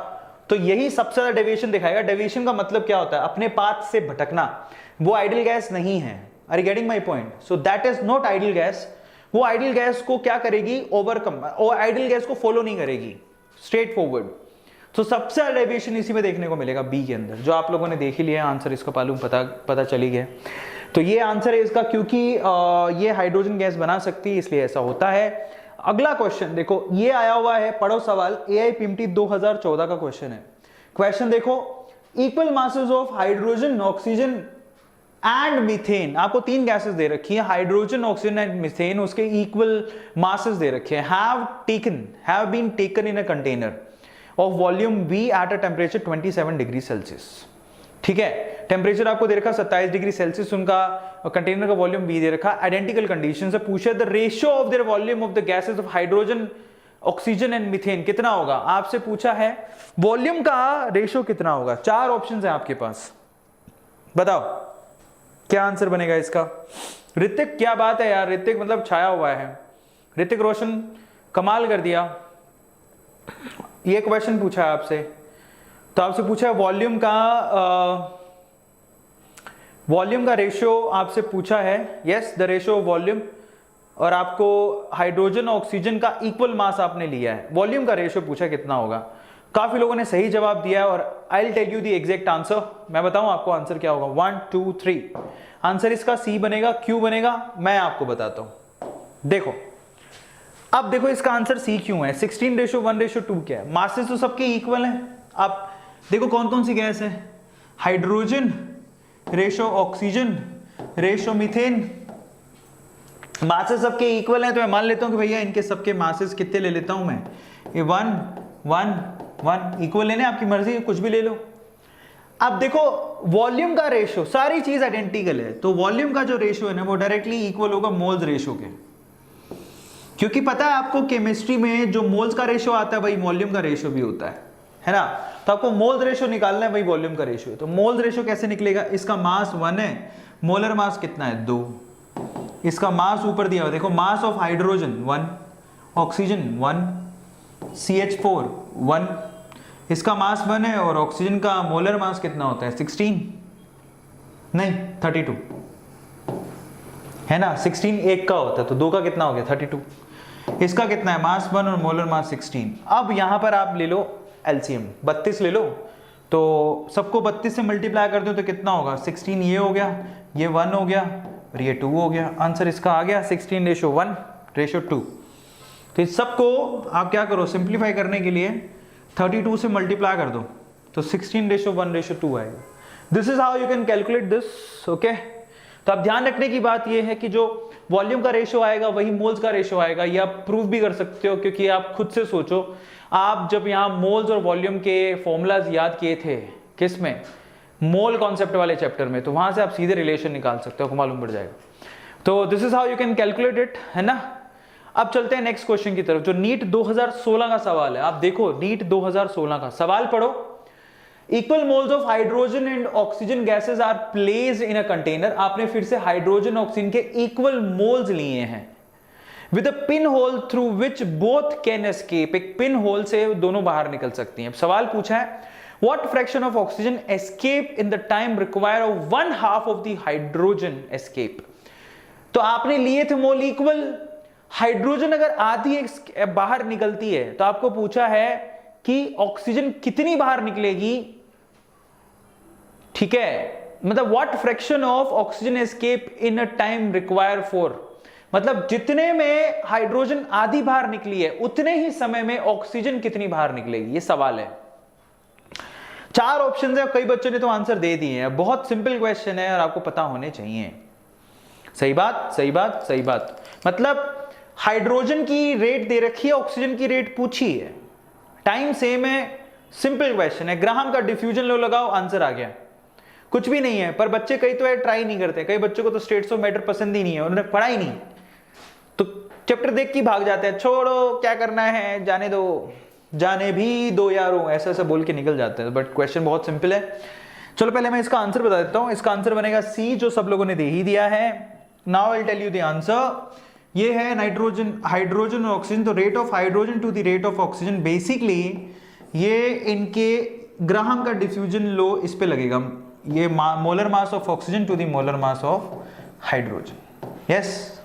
तो यही सबसे ज्यादा डेविएशन दिखाएगा। डेविएशन का मतलब क्या होता है? अपने पाथ से भटकना। वो आइडियल गैस नहीं है। Are you getting my point? So that is not ideal gas. वो आइडियल गैस को क्या करेगी? ओवरकम, और आइडियल गैस को फॉलो नहीं करेगी, स्ट्रेट फॉरवर्ड। तो सबसे ज्यादा डेविएशन इसी में देखने को मिलेगा, बी के अंदर, जो आप लोगों ने देख ही लिया आंसर, इसका मालूम पता चली गया। तो ये आंसर है इसका, क्योंकि ये हाइड्रोजन गैस बना सकती है, इसलिए ऐसा होता है। अगला क्वेश्चन देखो, ये आया हुआ है, पढ़ो सवाल, AIPMT 2014 का क्वेश्चन है। क्वेश्चन देखो, equal masses of hydrogen, oxygen and methane. आपको तीन गैसेस दे रखी है, हाइड्रोजन, ऑक्सीजन एंड मीथेन, उसके इक्वल मासेस दे रखे हैं। Have been taken in a container of volume V at a temperature 27 degree Celsius. ठीक है, टेम्परेचर आपको दे रखा 27 डिग्री सेल्सियस, उनका कंटेनर का वॉल्यूम V दे रखा। आइडेंटिकल कंडीशन से पूछे the ratio of their volume of the gases of hydrogen, oxygen and methane कितना होगा? आपसे पूछा है वॉल्यूम का रेशियो कितना होगा। चार ऑप्शंस हैं आपके पास, बताओ क्या आंसर बनेगा इसका? ऋतिक, क्या बात है यार, ऋतिक मतलब छाया हुआ है। ऋतिक रोशन, कमाल कर दिया। ये क्वेश्चन पूछा है आपसे, तो आपसे पूछा है वॉल्यूम का रेशियो आपसे पूछा है। Yes, the ratio of volume, और आपको हाइड्रोजन ऑक्सीजन का इक्वल मास आपने लिया है। वॉल्यूम का रेशियो पूछा कितना होगा। काफी लोगों ने सही जवाब दिया है, और I will tell you the exact answer. मैं बताऊं आपको आंसर क्या होगा? 1 2 3। आंसर इसका सी बनेगा। क्यों बनेगा मैं आपको बताता हूं। देखो, अब देखो इसका आंसर सी क्यों है। 16:1:2 क्या है? मासेस तो सबके इक्वल हैं। अब देखो कौन कौन सी गैस है, hydrogen, ratio oxygen, ratio methane, masses सबके इक्वल हैं। तो मैं मान लेता हूं कि भैया इनके सबके मासेस कितने ले लेता हूं मैं, ये 1 1 1 इक्वल लेने, आपकी मर्जी, कुछ भी ले लो। अब देखो वॉल्यूम का रेशो, सारी चीज आइडेंटिकल है, तो वॉल्यूम का जो रेशो है ना वो डायरेक्टली इक्वल होगा मोल्स रेशो के, क्योंकि पता है आपको केमिस्ट्री में जो मोल्स का रेशो आता है वही वॉल्यूम का रेशो भी होता है ना। तो आपको मोल्स रेशो निकालना है, वही वॉल्यूम का रेशो है। तो मोल्स रेशो कैसे निकलेगा? इसका मास 1 है, मोलर मास कितना है 2, इसका मास ऊपर दिया हुआ देखो, मास ऑफ हाइड्रोजन 1, ऑक्सीजन 1, CH4 1, इसका मास 1 है, और ऑक्सीजन का मोलर मास कितना होता है 16 नहीं 32 है ना। 16 एक का होता है, तो 2 का कितना हो गया 32। इसका कितना है मास 1 और मोलर मास 16। अब यहां पर आप ले लो एलसीएम, 32 ले लो, तो सबको 32 से मल्टीप्लाई कर दो तो कितना होगा 16, ये हो गया, ये 1 हो गया और ये 2 हो गया। आंसर इसका आ गया 16:1:2। तो इस सबको आप क्या करो, सिंप्लीफाई करने के लिए 32 से मल्टीप्लाई कर दो तो 16:1:2 आएगा। This is how you can calculate this. Okay, तो अब ध्यान रखने की बात यह है कि जो वॉल्यूम का रेशो आएगा वही मोल्स का रेशो आएगा। ये आप प्रूव भी कर सकते हो, क्योंकि आप खुद से सोचो, आप जब यहाँ मोल्स और वॉल्यूम के फॉर्मूलाज याद किए थे, किस में, मोल कॉन्सेप्ट वाले चैप्टर में, तो वहां से आप सीधे रिलेशन निकाल सकते हो, आपको मालूम पड़ जाएगा। तो this is how you can calculate it, है ना। अब चलते हैं नेक्स्ट क्वेश्चन की तरफ, जो नीट 2016 का सवाल है। आप देखो नीट 2016 का सवाल पढ़ो। Equal moles of hydrogen and oxygen gases are placed in a container. आपने फिर से हाइड्रोजन ऑक्सीजन के इक्वल मोल्स लिए हैं with a pin hole through which both can escape. एक पिन होल से दोनों बाहर निकल सकती हैं। सवाल पूछा है What fraction of oxygen escape in the time required of 1/2 of the hydrogen escape? तो आपने लिए थे मोल इक्वल, हाइड्रोजन अगर आधी बाहर निकलती है तो आपको पूछा है कि ऑक्सीजन कितनी बाहर निकलेगी, ठीक है, मतलब what fraction of oxygen escape in a time require for, मतलब जितने में हाइड्रोजन आधी बाहर निकली है उतने ही समय में ऑक्सीजन कितनी बाहर निकलेगी, ये सवाल है। 4 ऑप्शन है, कई बच्चों ने तो आंसर दे दिए हैं, बहुत सिंपल क्वेश्चन है और आपको पता होने चाहिए। सही बात, सही बात, सही बात, मतलब हाइड्रोजन की रेट दे रखी है, ऑक्सीजन की रेट पूछी है, टाइम सेम है, सिंपल क्वेश्चन है, ग्राहम का डिफ्यूजन लो लगाओ, आंसर आ गया। कुछ भी नहीं है, पर बच्चे कई तो ट्राई नहीं करते, कई बच्चों को तो स्टेट्स ऑफ मैटर पसंद ही नहीं है, उन्होंने पढ़ा ही नहीं, तो चैप्टर देख के भाग जाते हैं, छोड़ो क्या करना है, जाने दो, जाने भी दो यारो, ऐसा ऐसा बोल के निकल जाते हैं। बट क्वेश्चन बहुत सिंपल है। चलो पहले मैं इसका आंसर बता देता हूं, इसका आंसर बनेगा सी, जो सब लोगों ने दे ही दिया है। Now I tell you the answer. ये है नाइट्रोजन, हाइड्रोजन और ऑक्सीजन, तो rate of hydrogen to the rate of oxygen, basically ये इनके ग्राहम का डिफ्यूजन लो इस पे लगेगा, ये molar mass of oxygen to the molar mass of hydrogen. Yes,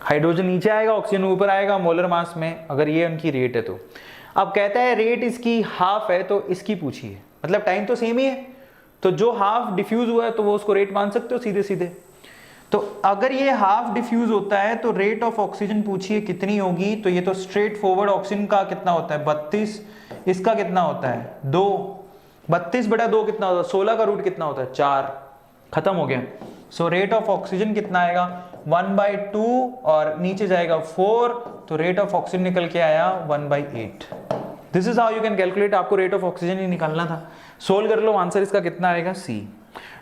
hydrogen नीचे आएगा, ऑक्सीजन ऊपर आएगा मोलर मास में, अगर ये उनकी रेट है तो। अब कहता है रेट इसकी हाफ है तो इसकी पूछिए, मतलब टाइम तो सेम ही है, तो जो हाफ डिफ्यूज हुआ है तो वो उसको रेट मान सकते हो सीधे सीधे। तो अगर ये हाफ डिफ्यूज होता है तो रेट ऑफ ऑक्सीजन पूछिए कितनी होगी, तो ये तो स्ट्रेट फॉरवर्ड ऑक्सीजन का कितना होता है 32, इसका कितना होता है 2, 32/2 कितना होता है, 16 का रूट कितना होता है 4, खत्म हो गया। सो रेट ऑफ ऑक्सीजन कितना आएगा 1/2 और नीचे जाएगा 4, तो रेट ऑफ ऑक्सीजन निकल के आया 1/8। This is how you can calculate, आपको रेट ऑफ ऑक्सीजन ही निकालना था, सोल्व कर लो, आंसर इसका कितना आएगा C.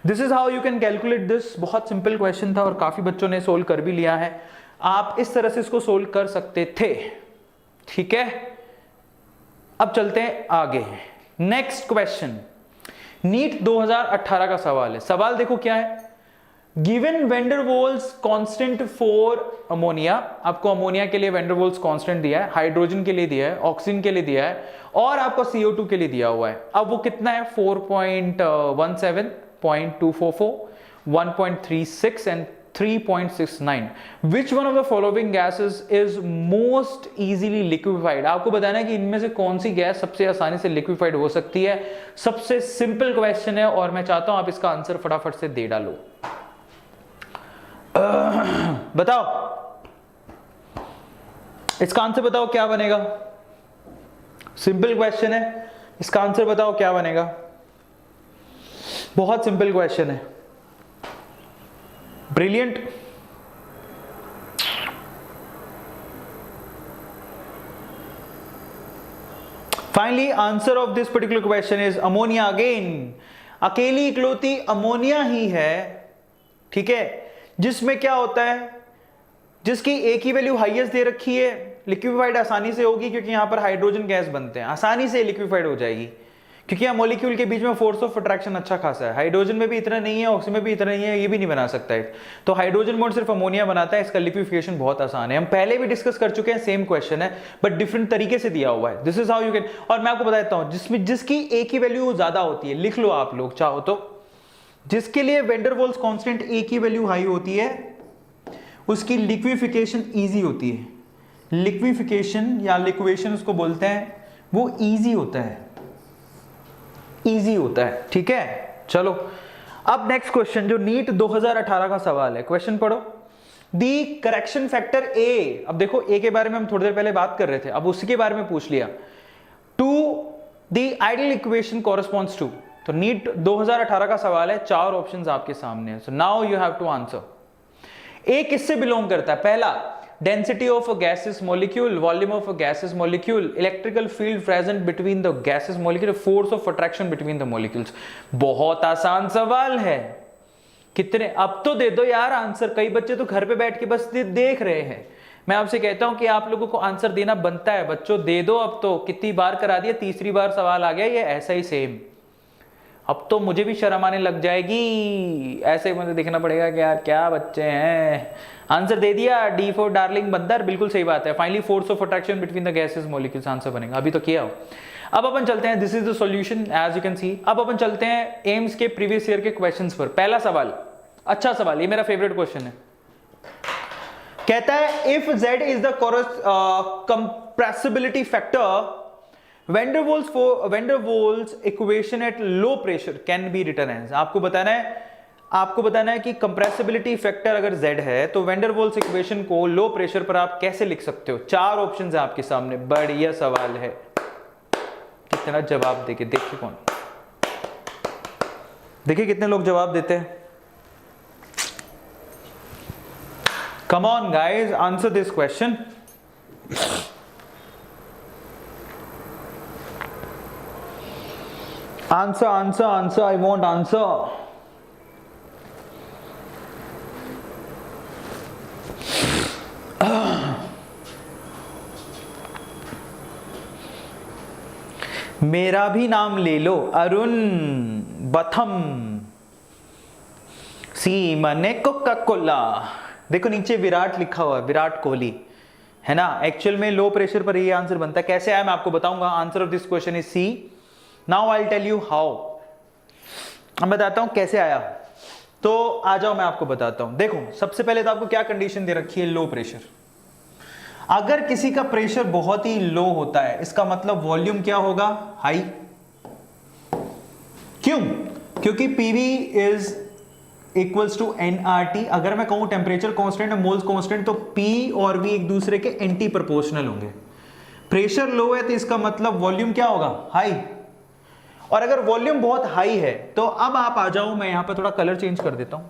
This is how you can calculate this, बहुत सिंपल क्वेश्चन था और काफी बच्चों ने सोल्व कर भी लिया है, आप इस तरह से इसको सोल्व कर सकते थे, ठीक है। अब चलते हैं आगे, नेक्स्ट क्वेश्चन, नीट 2018 का सवाल है। सवाल देखो क्या है, given van der Waals constant for ammonia, आपको अमोनिया के लिए वेंडरवॉल्स कांस्टेंट दिया है, हाइड्रोजन के लिए दिया है, ऑक्सीजन के लिए दिया है और आपको CO2 के लिए दिया हुआ है। अब वो कितना है 4.17, 0.244, 1.36 and 3.69। Which one of the following gases is most easily liquefied, आपको बताना है कि इनमें से कौन सी गैस सबसे आसानी से लिक्विफाइड हो सकती है। सबसे सिंपल क्वेश्चन है और मैं चाहता हूं आप इसका आंसर फटाफट से दे डालो। बताओ इसका आंसर, बताओ क्या बनेगा, सिंपल क्वेश्चन है, इसका आंसर बताओ क्या बनेगा, बहुत सिंपल क्वेश्चन है, brilliant. Finally answer of this particular question is ammonia again, अकेली इकलौती अमोनिया ही है, ठीक है, जिसमें क्या होता है, जिसकी एक ही वैल्यू हाईएस्ट दे रखी है, लिक्विफाइड आसानी से होगी क्योंकि यहां पर हाइड्रोजन गैस बनते हैं, आसानी से लिक्विफाइड हो जाएगी क्योंकि यहां मॉलिक्यूल के बीच में फोर्स ऑफ अट्रैक्शन अच्छा खासा है, हाइड्रोजन में भी इतना नहीं है, ऑक्सीजन में भी इतना नहीं है, ये भी नहीं बना सकता है, तो हाइड्रोजन बॉन्ड सिर्फ अमोनिया बनाता है, इसका लिक्विफिकेशन बहुत आसान है, हम पहले भी डिस्कस कर चुके हैं, सेम क्वेश्चन है बट डिफरेंट तरीके से दिया हुआ है। This is how you can, और मैं आपको बता देता हूं जिसमें जिसकी एक ही वैल्यू ज्यादा होती है, लिख लो आप लोग चाहो तो, जिसके लिए वेंडरवॉल्स कांस्टेंट एक ही वैल्यू हाई होती है उसकी लिक्विफिकेशन इजी होती है, लिक्विफिकेशन या लिक्वेशन उसको बोलते हैं, वो इजी होता है, इजी होता है, ठीक है। चलो अब नेक्स्ट क्वेश्चन जो नीट 2018 का सवाल है, क्वेश्चन पढ़ो। दी करेक्शन फैक्टर ए, अब देखो ए के बारे में हम थोड़ी देर पहले बात कर रहे थे, अब उसी के बारे में पूछ लिया, to the ideal equation corresponds to, तो नीट 2018 का सवाल है, 4 ऑप्शंस आपके सामने है, so now you have to answer. A किससे बिलोंग करता है, पहला density of a gases molecule, volume of a gases molecule, electrical field present between the gases molecule, force of attraction between the molecules. बहुत आसान सवाल है, कितने, अब तो दे दो यार आंसर, कई बच्चे तो घर पे बैठ के बस देख रहे हैं, मैं आपसे कहता हूं कि आप लोगों को आंसर देना बनता है, बच्चों दे दो, अब तो कितनी बार करा दिया, तीसरी बार सवाल आ गया ये ऐसा ही सेम, अब तो मुझे भी शर्म आने लग जाएगी, ऐसे मुझे देखना पड़ेगा कि यार क्या बच्चे हैं। आंसर दे दिया, डी फॉर डार्लिंग बंदर, बिल्कुल सही बात है, finally force of attraction between the gases molecules answer बनेगा, अभी तो किया हो। अब अपन चलते हैं, this is the solution as you can see. अब अपन चलते हैं एम्स के प्रीवियस ईयर के क्वेश्चंस पर। पहला सवाल, अच्छा सवाल, ये मेरा फेवरेट क्वेश्चन है। कहता है if z is the compressibility factor Vanderwaals equation at low pressure can be written as. आपको बताना है कि कंप्रेसिबिलिटी फैक्टर अगर z है तो Vanderwaals इक्वेशन को लो प्रेशर पर आप कैसे लिख सकते हो। 4 ऑप्शंस है आपके सामने, बढ़िया सवाल है। कितना जवाब देके देखिए कौन, देखिए कितने लोग जवाब देते हैं। Come on guys, answer this question. Answer, I want answer. मेरा भी नाम ले लो, अरुण बथम सी मने कोका कोला। देखो नीचे विराट लिखा हुआ है, विराट कोहली है ना। एक्चुअल में लो प्रेशर पर ये आंसर बनता है। कैसे आया मैं आपको बताऊंगा। Answer of this question is C. Now I will tell you how. मैं बताता हूं कैसे आया। तो आ जाओ मैं आपको बताता हूं। देखो सबसे पहले तो आपको क्या कंडीशन दे रखी है, लो प्रेशर। अगर किसी का प्रेशर बहुत ही लो होता है इसका मतलब वॉल्यूम क्या होगा, हाई। क्यों? क्योंकि PV is equals to nRT। अगर मैं कहूं टेम्परेचर कांस्टेंट है, मोल्स कांस्टेंट, तो P और V एक दूसरे के एंटी प्रोपोर्शनल होंगे। प्रेशर लो है तो इसका मतलब वॉल्यूम क्या होगा, हाई। और अगर वॉल्यूम बहुत हाई है तो अब आप आ जाओ, मैं यहां पर थोड़ा कलर चेंज कर देता हूं।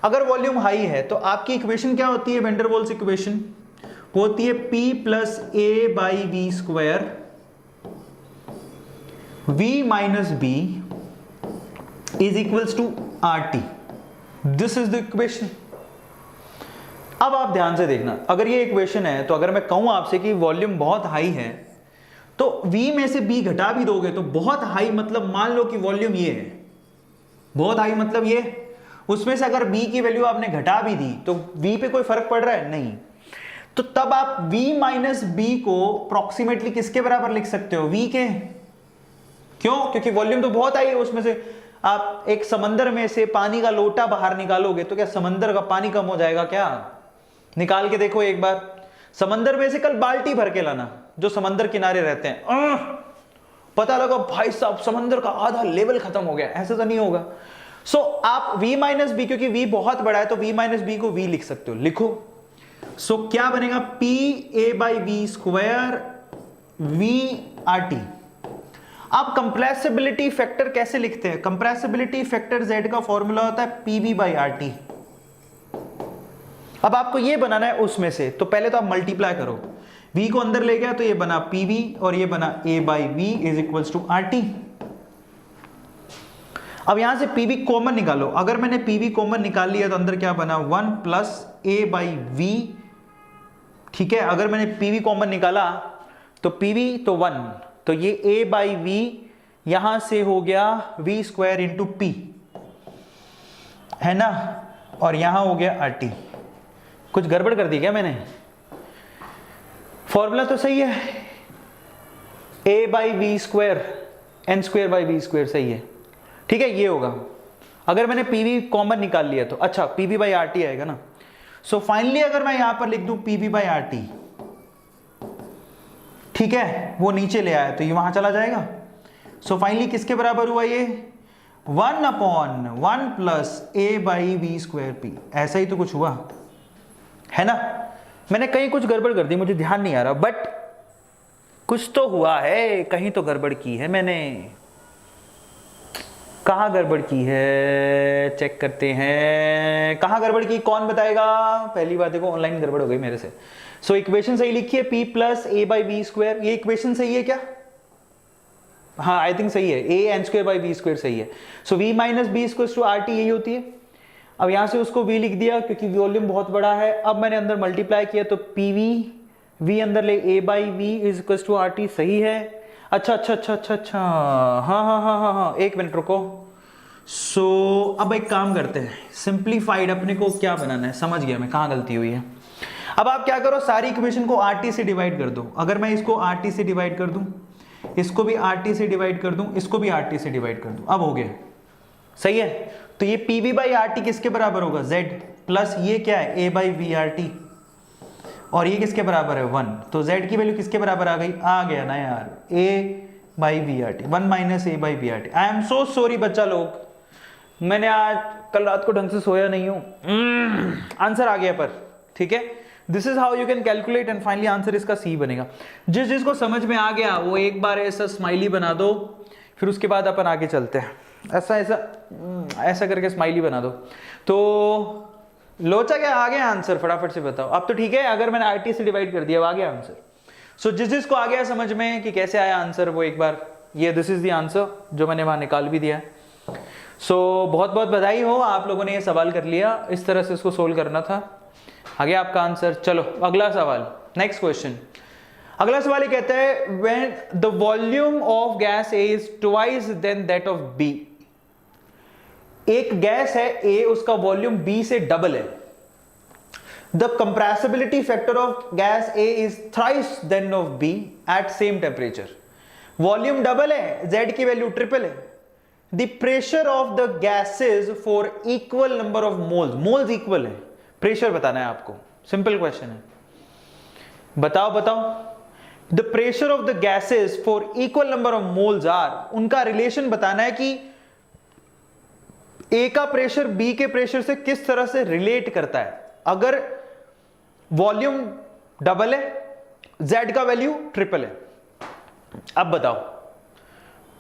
अगर वॉल्यूम हाई है तो आपकी इक्वेशन क्या होती है, वेंडरवॉल्स इक्वेशन होती है P plus A by V square, V minus B is equals to RT। This is the equation. अब आप ध्यान से देखना, अगर ये इक्वेशन है तो अगर मैं कहूं आपसे कि वॉल्यूम बहुत हाई है तो V में से B घटा भी दोगे तो बहुत हाई मतलब मान लो कि वॉल्यूम ये है, बहुत हाई मतलब ये, उसमें से अगर B की वैल्यू आपने घटा भी दी तो V पे कोई फर्क पड़ रहा है, नहीं। तो तब आप V माइनस B को अप्रोक्सीमेटली किसके बराबर लिख सकते हो, V के। क्यों? क्योंकि वॉल्यूम तो बहुत हाई है। उसमें से आप एक समंदर में से पानी का लोटा बाहर निकालोगे तो क्या समंदर का पानी कम हो जाएगा क्या? निकाल के देखो एक बार। समंदर में से कल बाल्टी भर के लाना, जो समंदर किनारे रहते हैं, पता लगा भाई साहब समंदर का आधा लेवल खत्म हो गया, ऐसा तो नहीं होगा। सो आप V माइनस बी, क्योंकि V बहुत बड़ा है तो V माइनस बी को V लिख सकते हो, लिखो। सो क्या बनेगा, P A by V square V RT। आप कंप्रेसिबिलिटी फैक्टर कैसे लिखते हैं, कंप्रेसिबिलिटी फैक्टर Z का फॉर्मूला होता है PV बाई RT। अब आपको ये बनाना है उसमें से, तो पहले तो आप मल्टीप्लाई करो, V को अंदर ले गया तो ये बना PV और ये बना A by V is equals to RT। अब यहां से PV कॉमन निकालो। अगर मैंने PV कॉमन निकाल लिया तो अंदर क्या बना, 1 प्लस A बाई वी। ठीक है, अगर मैंने PV कॉमन निकाला तो PV तो 1, तो ये A बाई वी यहां से हो गया V स्क्वायर इंटू P, है ना, और यहां हो गया RT। कुछ गड़बड़ कर दी क्या मैंने? फॉर्मूला तो सही है, A by V square N square by V square सही है। ठीक है, ये होगा। अगर मैंने PV कॉमन निकाल लिया तो अच्छा PV बाई RT आएगा ना। सो फाइनली अगर मैं यहां पर लिख दूं PV बाई RT, ठीक है, वो नीचे ले आया तो ये वहां चला जाएगा। सो फाइनली किसके बराबर हुआ ये, 1/1 plus A by V square P। ऐसा ही तो कुछ हुआ है ना। मैंने कहीं कुछ गड़बड़ कर दी, मुझे ध्यान नहीं आ रहा, बट कुछ तो हुआ है, कहीं तो गड़बड़ की है मैंने। कहाँ गड़बड़ की है, चेक करते हैं कहाँ गड़बड़ की, कौन बताएगा? पहली बात देखो ऑनलाइन गड़बड़ हो गई मेरे से। सो इक्वेशन सही लिखी है, P plus A by V square. ये इक्वेशन सही है क्या? हाँ आई थिंक सही है, A N square by V square सही है। So V minus B square to RT यही होती है। अब यहां से उसको V लिख दिया क्योंकि वॉल्यूम बहुत बड़ा है। अब मैंने अंदर मल्टीप्लाई किया तो PV, V अंदर ले A by V is equal to RT सही है। अच्छा, हाँ, एक मिनट रुको। सो अब एक काम करते हैं, सिंप्लीफाइड अपने को क्या बनाना है, समझ गया मैं कहाँ गलती हुई है। अब आप क्या करो, सारी इक्वेशन को RT से डिवाइड कर दो। अगर मैं इसको RT से डिवाइड कर दूं, इसको भी RT से डिवाइड कर दूं, इसको भी RT से डिवाइड कर दूं, अब हो गया, सही है। तो ये PV बाई RT किसके बराबर होगा, Z, प्लस ये क्या है, A बाई VRT, और ये किसके बराबर है 1, तो Z की वैल्यू किसके बराबर आ गई, आ गया ना यार, A by VRT, 1 minus A by VRT। I am so sorry बच्चा लोग, मैंने आज कल रात को ढंग से सोया नहीं हूं, आंसर आ गया पर, ठीक है। This is how you can calculate and finally answer इसका सी बनेगा। जिसको समझ में आ गया वो एक बार ऐसा स्माइली बना दो, फिर उसके बाद अपन आगे चलते हैं, ऐसा ऐसा ऐसा करके स्माइली बना दो। तो लोचा क्या आ गया आंसर, फटाफट से बताओ। अब तो ठीक है, अगर मैंने RT से डिवाइड कर दिया आ गया आंसर। सो जिसको आ गया समझ में कि कैसे आया आंसर, वो एक बार ये दिस इज द आंसर जो मैंने वहां निकाल भी दिया है। सो बहुत बहुत बधाई हो, आप लोगों ने ये सवाल कर लिया, इस तरह से इसको सोल्व करना था, आ गया आपका आंसर। चलो अगला सवाल, नेक्स्ट क्वेश्चन। अगला सवाल ये कहता है when the volume of gas A is twice than that of B। एक गैस है A, उसका वॉल्यूम B से डबल है। The compressibility factor of gas A is thrice than of B at same temperature. Volume double है, Z की value triple है। The pressure of the gases for equal number of moles, moles equal है, pressure बताना है आपको, simple question है, बताओ बताओ। The pressure of the gases for equal number of moles are, उनका रिलेशन बताना है कि ए का प्रेशर बी के प्रेशर से किस तरह से रिलेट करता है। अगर वॉल्यूम डबल है, जेड का वैल्यू ट्रिपल है, अब बताओ।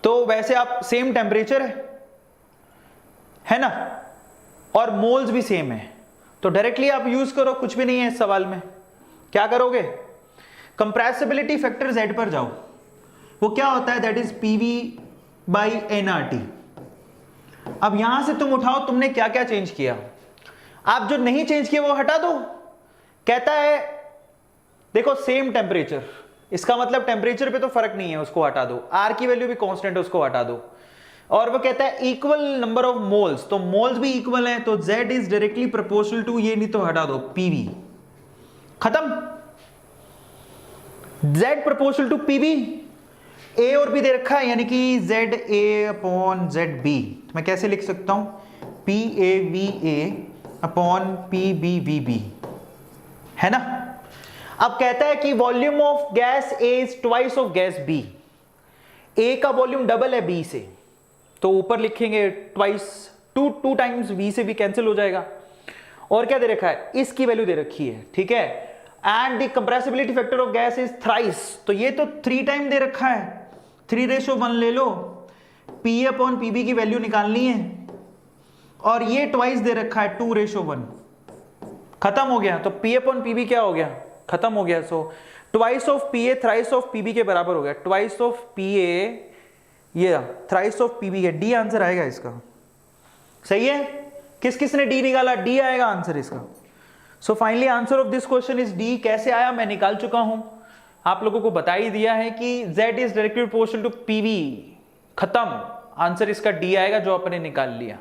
तो वैसे आप सेम टेम्परेचर है ना, और मोल्स भी सेम है, तो डायरेक्टली आप यूज करो, कुछ भी नहीं है इस सवाल में। क्या करोगे, कंप्रेसिबिलिटी फैक्टर Z पर जाओ, वो क्या होता है, that is PV by NRT। अब यहां से तुम उठाओ तुमने क्या क्या चेंज किया, आप जो नहीं चेंज किया वो हटा दो। कहता है देखो सेम टेम्परेचर, इसका मतलब टेम्परेचर पे तो फर्क नहीं है, उसको हटा दो। R की वैल्यू भी कांस्टेंट है, उसको हटा दो। और वो कहता है इक्वल नंबर ऑफ मोल्स, तो मोल्स भी इक्वल है, तो Z is directly proportional to, ये नहीं तो हटा दो, PV, खत्म। Z proportional to PV, A और B दे रखा है, यानी कि ZA अपॉन ZB। मैं कैसे लिख सकता हूं, PAVA अपॉन PBVB, है ना। अब कहता है कि volume of gas A is twice of gas B। A का वॉल्यूम डबल है B से, तो ऊपर लिखेंगे ट्वाइस, टू टाइम्स V से भी कैंसिल हो जाएगा। और क्या दे रखा है, इसकी वैल्यू दे रखी है, ठीक है। And the compressibility factor of gas is thrice, तो ये तो 3 टाइम दे रखा है, 3:1 ले लो। P अपॉन PB की वैल्यू निकालनी है, और ये ट्वाइस दे रखा है 2:1, खत्म हो गया। तो P अपॉन PB क्या हो गया, खत्म हो गया। So twice of PA thrice of PB के बराबर हो गया, ट्वाइस ऑफ PA ये थ्राइस ऑफ PB है, डी आंसर आएगा इसका, सही है। किस किस ने डी निकाला, डी आएगा आंसर इसका। So finally answer of this question is D. कैसे आया मैं निकाल चुका हूं, आप लोगों को बता ही दिया है कि Z is directly proportional to PV, खत्म। आंसर इसका डी आएगा जो अपने निकाल लिया,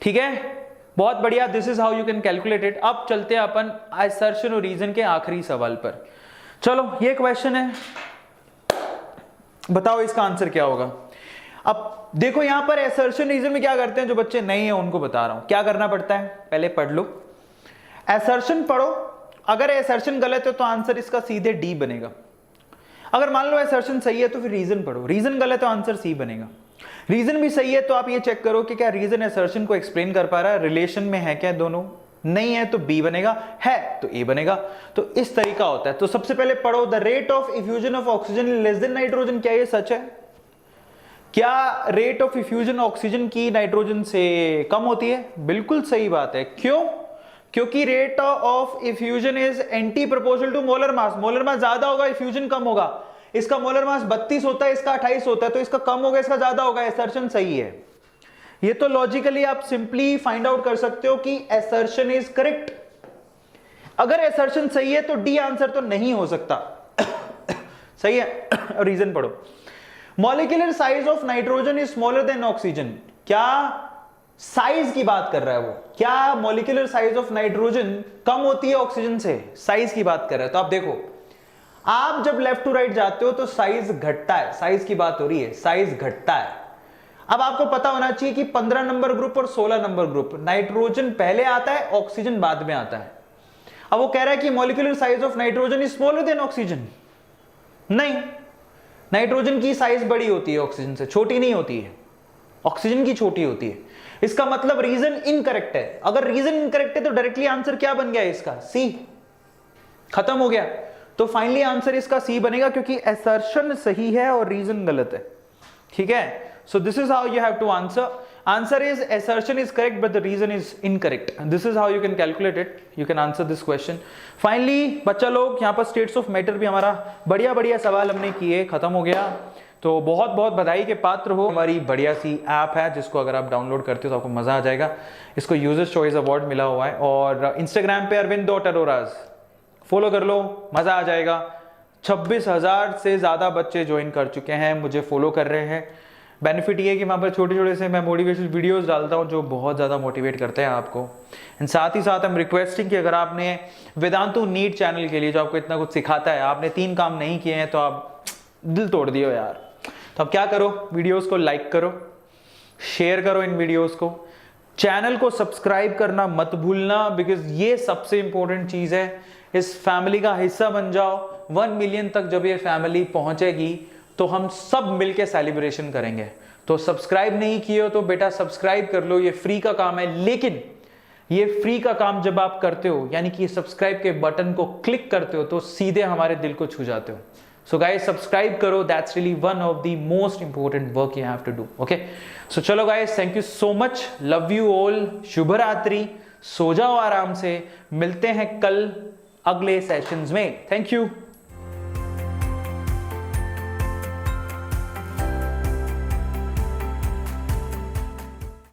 ठीक है, बहुत बढ़िया। This is how you can calculate it. अब चलते हैं अपन असर्शन और रीजन के आखिरी सवाल पर। चलो ये क्वेश्चन है, बताओ इसका आंसर क्या होगा। अब देखो यहां पर असर्शन रीजन में क्या करते हैं, जो बच्चे नहीं है उनको बता रहा हूं क्या करना पड़ता है, पहले पढ़ लो। असर्शन पढ़ो, अगर असर्शन गलत है तो आंसर इसका सीधे डी बनेगा। अगर मान लो असर्शन सही है तो फिर रीजन पढ़ो, रीजन गलत है तो आंसर सी बनेगा। रीजन भी सही है तो आप ये चेक करो कि क्या रीजन असर्शन को एक्सप्लेन कर पा रहा है, रिलेशन में है क्या दोनों, नहीं है तो बी बनेगा, है तो ए बनेगा। तो इस तरीका होता है। तो सबसे पहले पढ़ो, the rate of effusion of oxygen less than nitrogen, क्या ये सच है? क्या रेट ऑफ इफ्यूजन ऑक्सीजन की नाइट्रोजन से कम होती है? बिल्कुल सही बात है। क्यों? क्योंकि rate of effusion is anti proportional to molar mass. Molar mass ज्यादा होगा, इफ्यूजन कम होगा। इसका मोलर मास 32 होता है, इसका 28 होता है, तो इसका कम होगा, इसका ज्यादा होगा। असर्शन सही है। ये तो लॉजिकली आप सिंपली फाइंड आउट कर सकते हो कि असर्शन इज करेक्ट। अगर असर्शन सही है तो डी आंसर तो नहीं हो सकता। सही है। रीजन पढ़ो। Molecular size of nitrogen is smaller than oxygen. क्या साइज की बात कर रहा है वो? क्या मॉलिक्यूलर साइज ऑफ नाइट्रोजन कम होती है ऑक्सीजन से? साइज की बात कर रहा है। तो आप देखो, आप जब लेफ्ट टू राइट जाते हो तो साइज घटता है, साइज की बात हो रही है, साइज घटता है। अब आपको पता होना चाहिए कि 15 नंबर ग्रुप और 16 नंबर ग्रुप, नाइट्रोजन पहले आता है, ऑक्सीजन बाद में आता है। अब वो कह रहा है कि molecular size of nitrogen is smaller than oxygen. नहीं, नाइट्रोजन की साइज बड़ी होती है, ऑक्सीजन से छोटी नहीं होती है, ऑक्सीजन की छोटी होती है। इसका मतलब रीजन इनकरेक्ट है। अगर रीजन इनकरेक्ट है तो डायरेक्टली आंसर क्या बन गया इसका? सी। खत्म हो गया। तो फाइनली आंसर इसका सी बनेगा, क्योंकि असर्शन सही है और रीजन गलत है। ठीक है, so this is how you have to answer. Answer is assertion is correct but the reason is incorrect, and this is how you can calculate it, you can answer this question. Finally बच्चा लोग, यहाँ पर states of matter भी हमारा बढ़िया बढ़िया सवाल हमने किए, खत्म हो गया। तो बहुत बहुत बधाई के पात्र हो। हमारी बढ़िया सी ऐप है जिसको अगर आप डाउनलोड करते हो तो आपको मजा आ जाएगा। इसको यूजर्स चॉइस अवार्ड मिला हुआ है, और इंस्टाग्राम पे अरविंद.अरोराज फॉलो कर लो, मजा आ जाएगा। 26,000 से ज्यादा बच्चे ज्वाइन कर चुके हैं, मुझे फॉलो कर रहे हैं। बेनिफिट ये है कि वहाँ पर छोटे छोटे से मैं मोटिवेशनल वीडियोस डालता हूँ जो बहुत ज़्यादा मोटिवेट करते हैं आपको। एंड साथ ही साथ हम रिक्वेस्टिंग कि अगर आपने वेदांतु नीट चैनल के लिए जो आपको इतना कुछ सिखाता है, आपने 3 काम नहीं किए हैं तो आप दिल तोड़ दियो यार। तो अब क्या करो, वीडियोस को लाइक करो, शेयर करो इन वीडियोस को, चैनल को सब्सक्राइब करना मत भूलना, बिकॉज ये सबसे इंपॉर्टेंट चीज़ है। इस फैमिली का हिस्सा बन जाओ। 1 मिलियन तक जब ये फैमिली पहुंचेगी तो हम सब मिलके सेलिब्रेशन करेंगे। तो सब्सक्राइब नहीं किए हो तो बेटा सब्सक्राइब कर लो, ये फ्री का काम है। लेकिन ये फ्री का काम जब आप करते हो, यानी कि सब्सक्राइब के बटन को क्लिक करते हो, तो सीधे हमारे दिल को छू जाते हो। सो गाइस सब्सक्राइब करो, that's really one of the most important work you have to do. Okay, so चलो guys, thank you so much, love you all, शुभ रात्रि, सो जाओ आराम से। मिलते हैं कल अगले सेशंस में। Thank you.